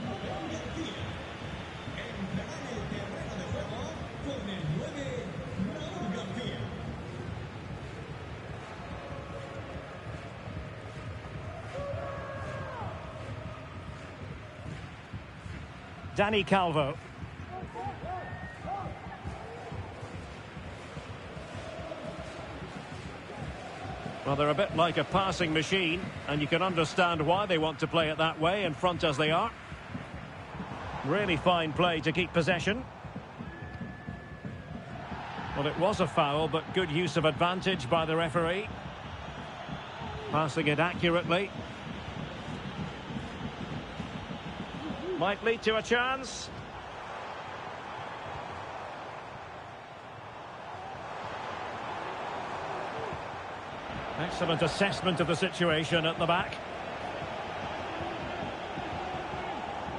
Dani Calvo. Well, they're a bit like a passing machine, and you can understand why they want to play it that way, in front as they are. Really fine play to keep possession. Well, it was a foul, but good use of advantage by the referee. Passing it accurately. Might lead to a chance. Excellent assessment of the situation at the back.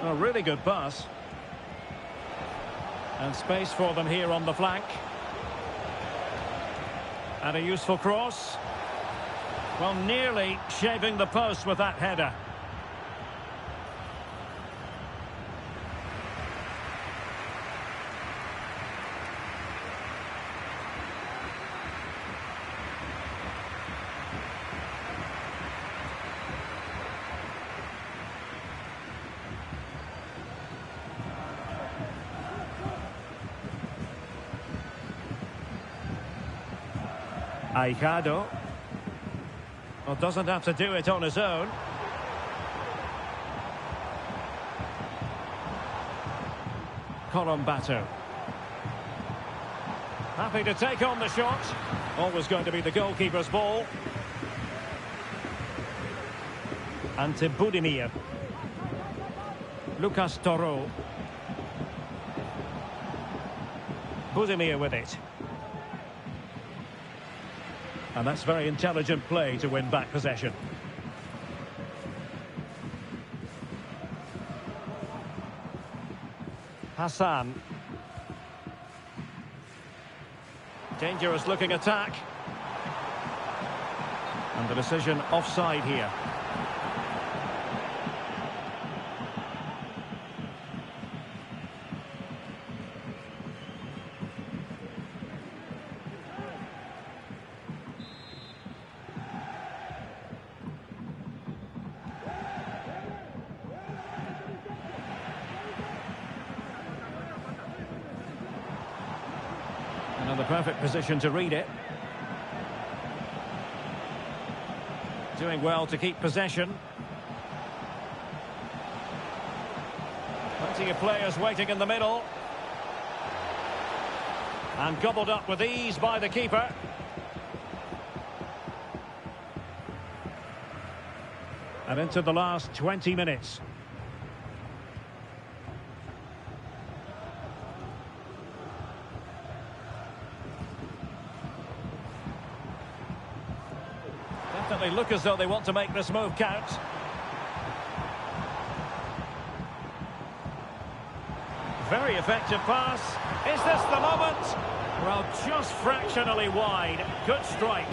A really good pass. And space for them here on the flank. And a useful cross. Well, nearly shaving the post with that header. Aijado. Well, doesn't have to do it on his own. Corombato. Happy to take on the shot. Always going to be the goalkeeper's ball. Ante Budimir. Lucas Toro. Budimir with it. And that's very intelligent play to win back possession. Hassan. Dangerous looking attack. And the decision offside here. And the perfect position to read it. Doing well to keep possession. Plenty of players waiting in the middle. And gobbled up with ease by the keeper. And into the last 20 minutes. Definitely look as though they want to make this move count. Very effective pass. Is this the moment? Well, just fractionally wide. Good strike.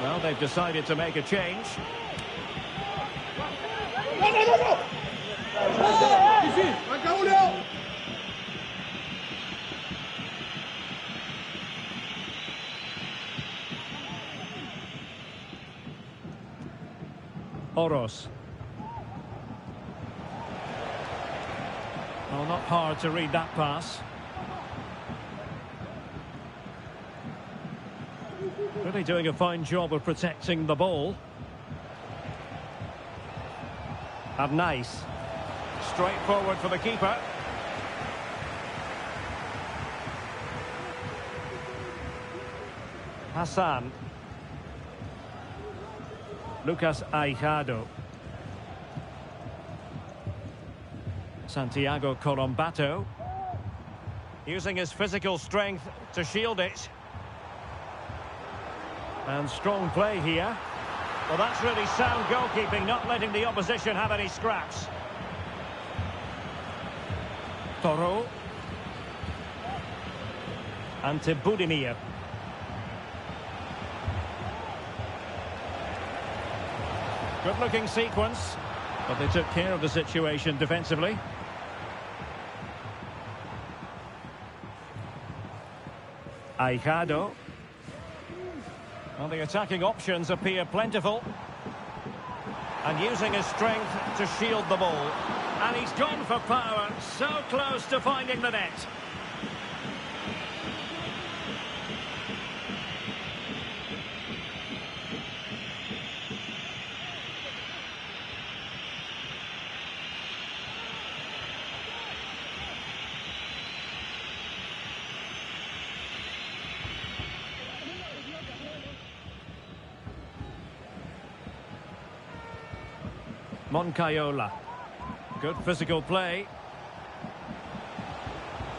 Well, they've decided to make a change. Oros. Well, not hard to read that pass. Really doing a fine job of protecting the ball. And nice. Straightforward for the keeper. Hassan. Lucas Aijado. Santiago Colombato. Using his physical strength to shield it. And strong play here. Well, that's really sound goalkeeping, not letting the opposition have any scraps. Toro. Ante Budimir. Good-looking sequence, but they took care of the situation defensively. Aijado. Well, the attacking options appear plentiful. And using his strength to shield the ball. And he's gone for power, so close to finding the net. Moncayola. Good physical play.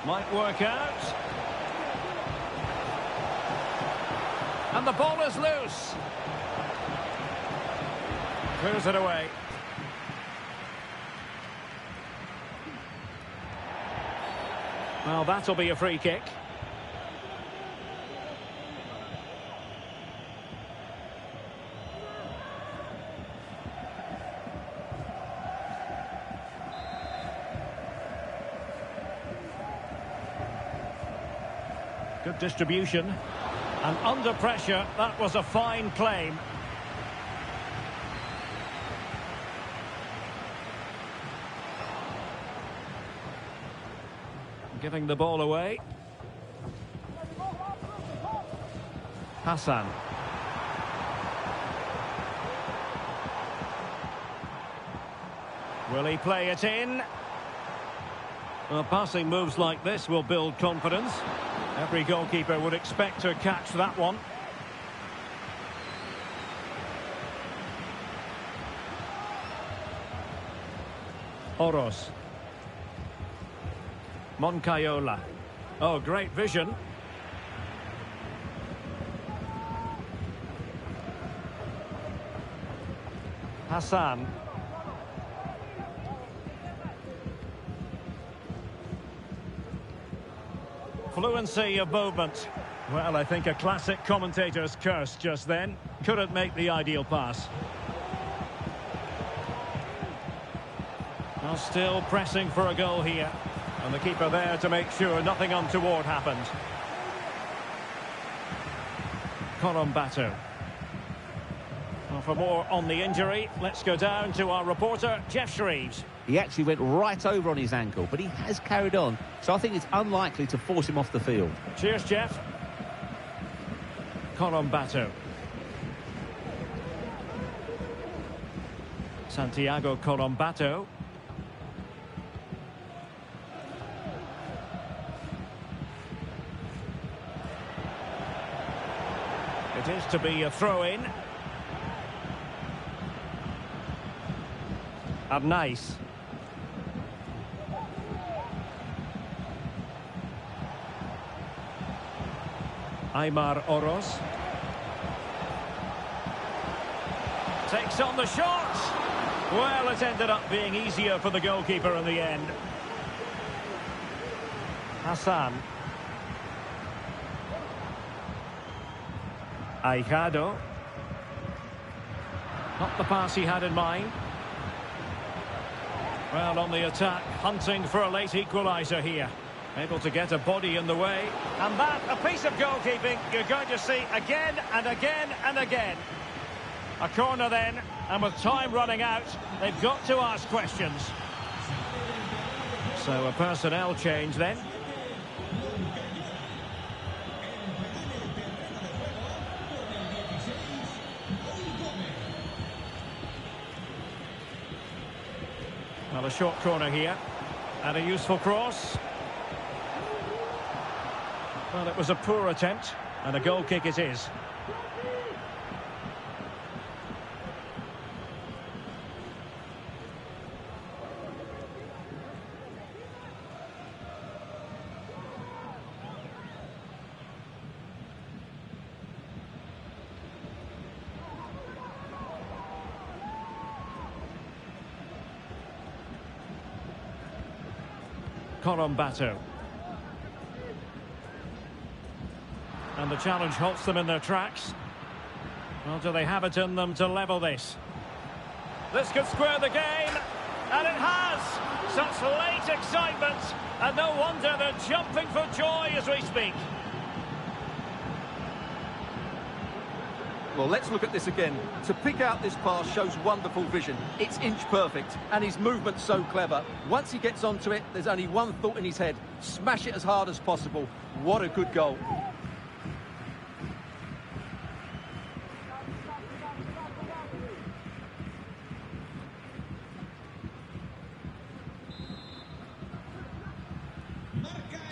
Might work out. And the ball is loose. Clears it away. Well, that'll be a free kick. Good distribution. And under pressure, that was a fine claim. Giving the ball away. Hassan. Will he play it in? Well, passing moves like this will build confidence. Every goalkeeper would expect to catch that one. Oros. Moncayola. Oh, great vision. Hassan. Fluency of movement. Well, I think a classic commentator's curse just then. Couldn't make the ideal pass. Well, still pressing for a goal here. And the keeper there to make sure nothing untoward happened. Colombato. Well, for more on the injury, let's go down to our reporter, Jeff Shreves. He actually went right over on his ankle, but he has carried on, so I think it's unlikely to force him off the field. Cheers, Jeff. Colombato. Santiago Colombato. It is to be a throw-in. Nice. Aymar Oroz. Takes on the shot. Well, it ended up being easier for the goalkeeper in the end. Hassan. Aijado. Not the pass he had in mind. Well, on the attack, hunting for a late equaliser here. Able to get a body in the way. And that, a piece of goalkeeping you're going to see again and again and again. A corner then, and with time running out, they've got to ask questions. So a personnel change then. Well, a short corner here, and a useful cross. Well, it was a poor attempt, and a goal kick it is. Colombato. And the challenge halts them in their tracks. Well, do they have it in them to level this? This could square the game, and it has! Such late excitement, and no wonder they're jumping for joy as we speak. Well, let's look at this again. To pick out this pass shows wonderful vision. It's inch perfect, and his movement's so clever. Once he gets onto it, there's only one thought in his head. Smash it as hard as possible. What a good goal.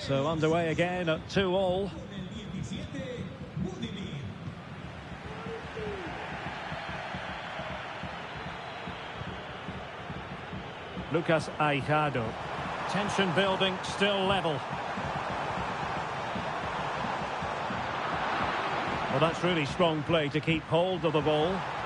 So underway again at 2-2. Lucas Aijado. Tension building, still level. Well, that's really strong play to keep hold of the ball.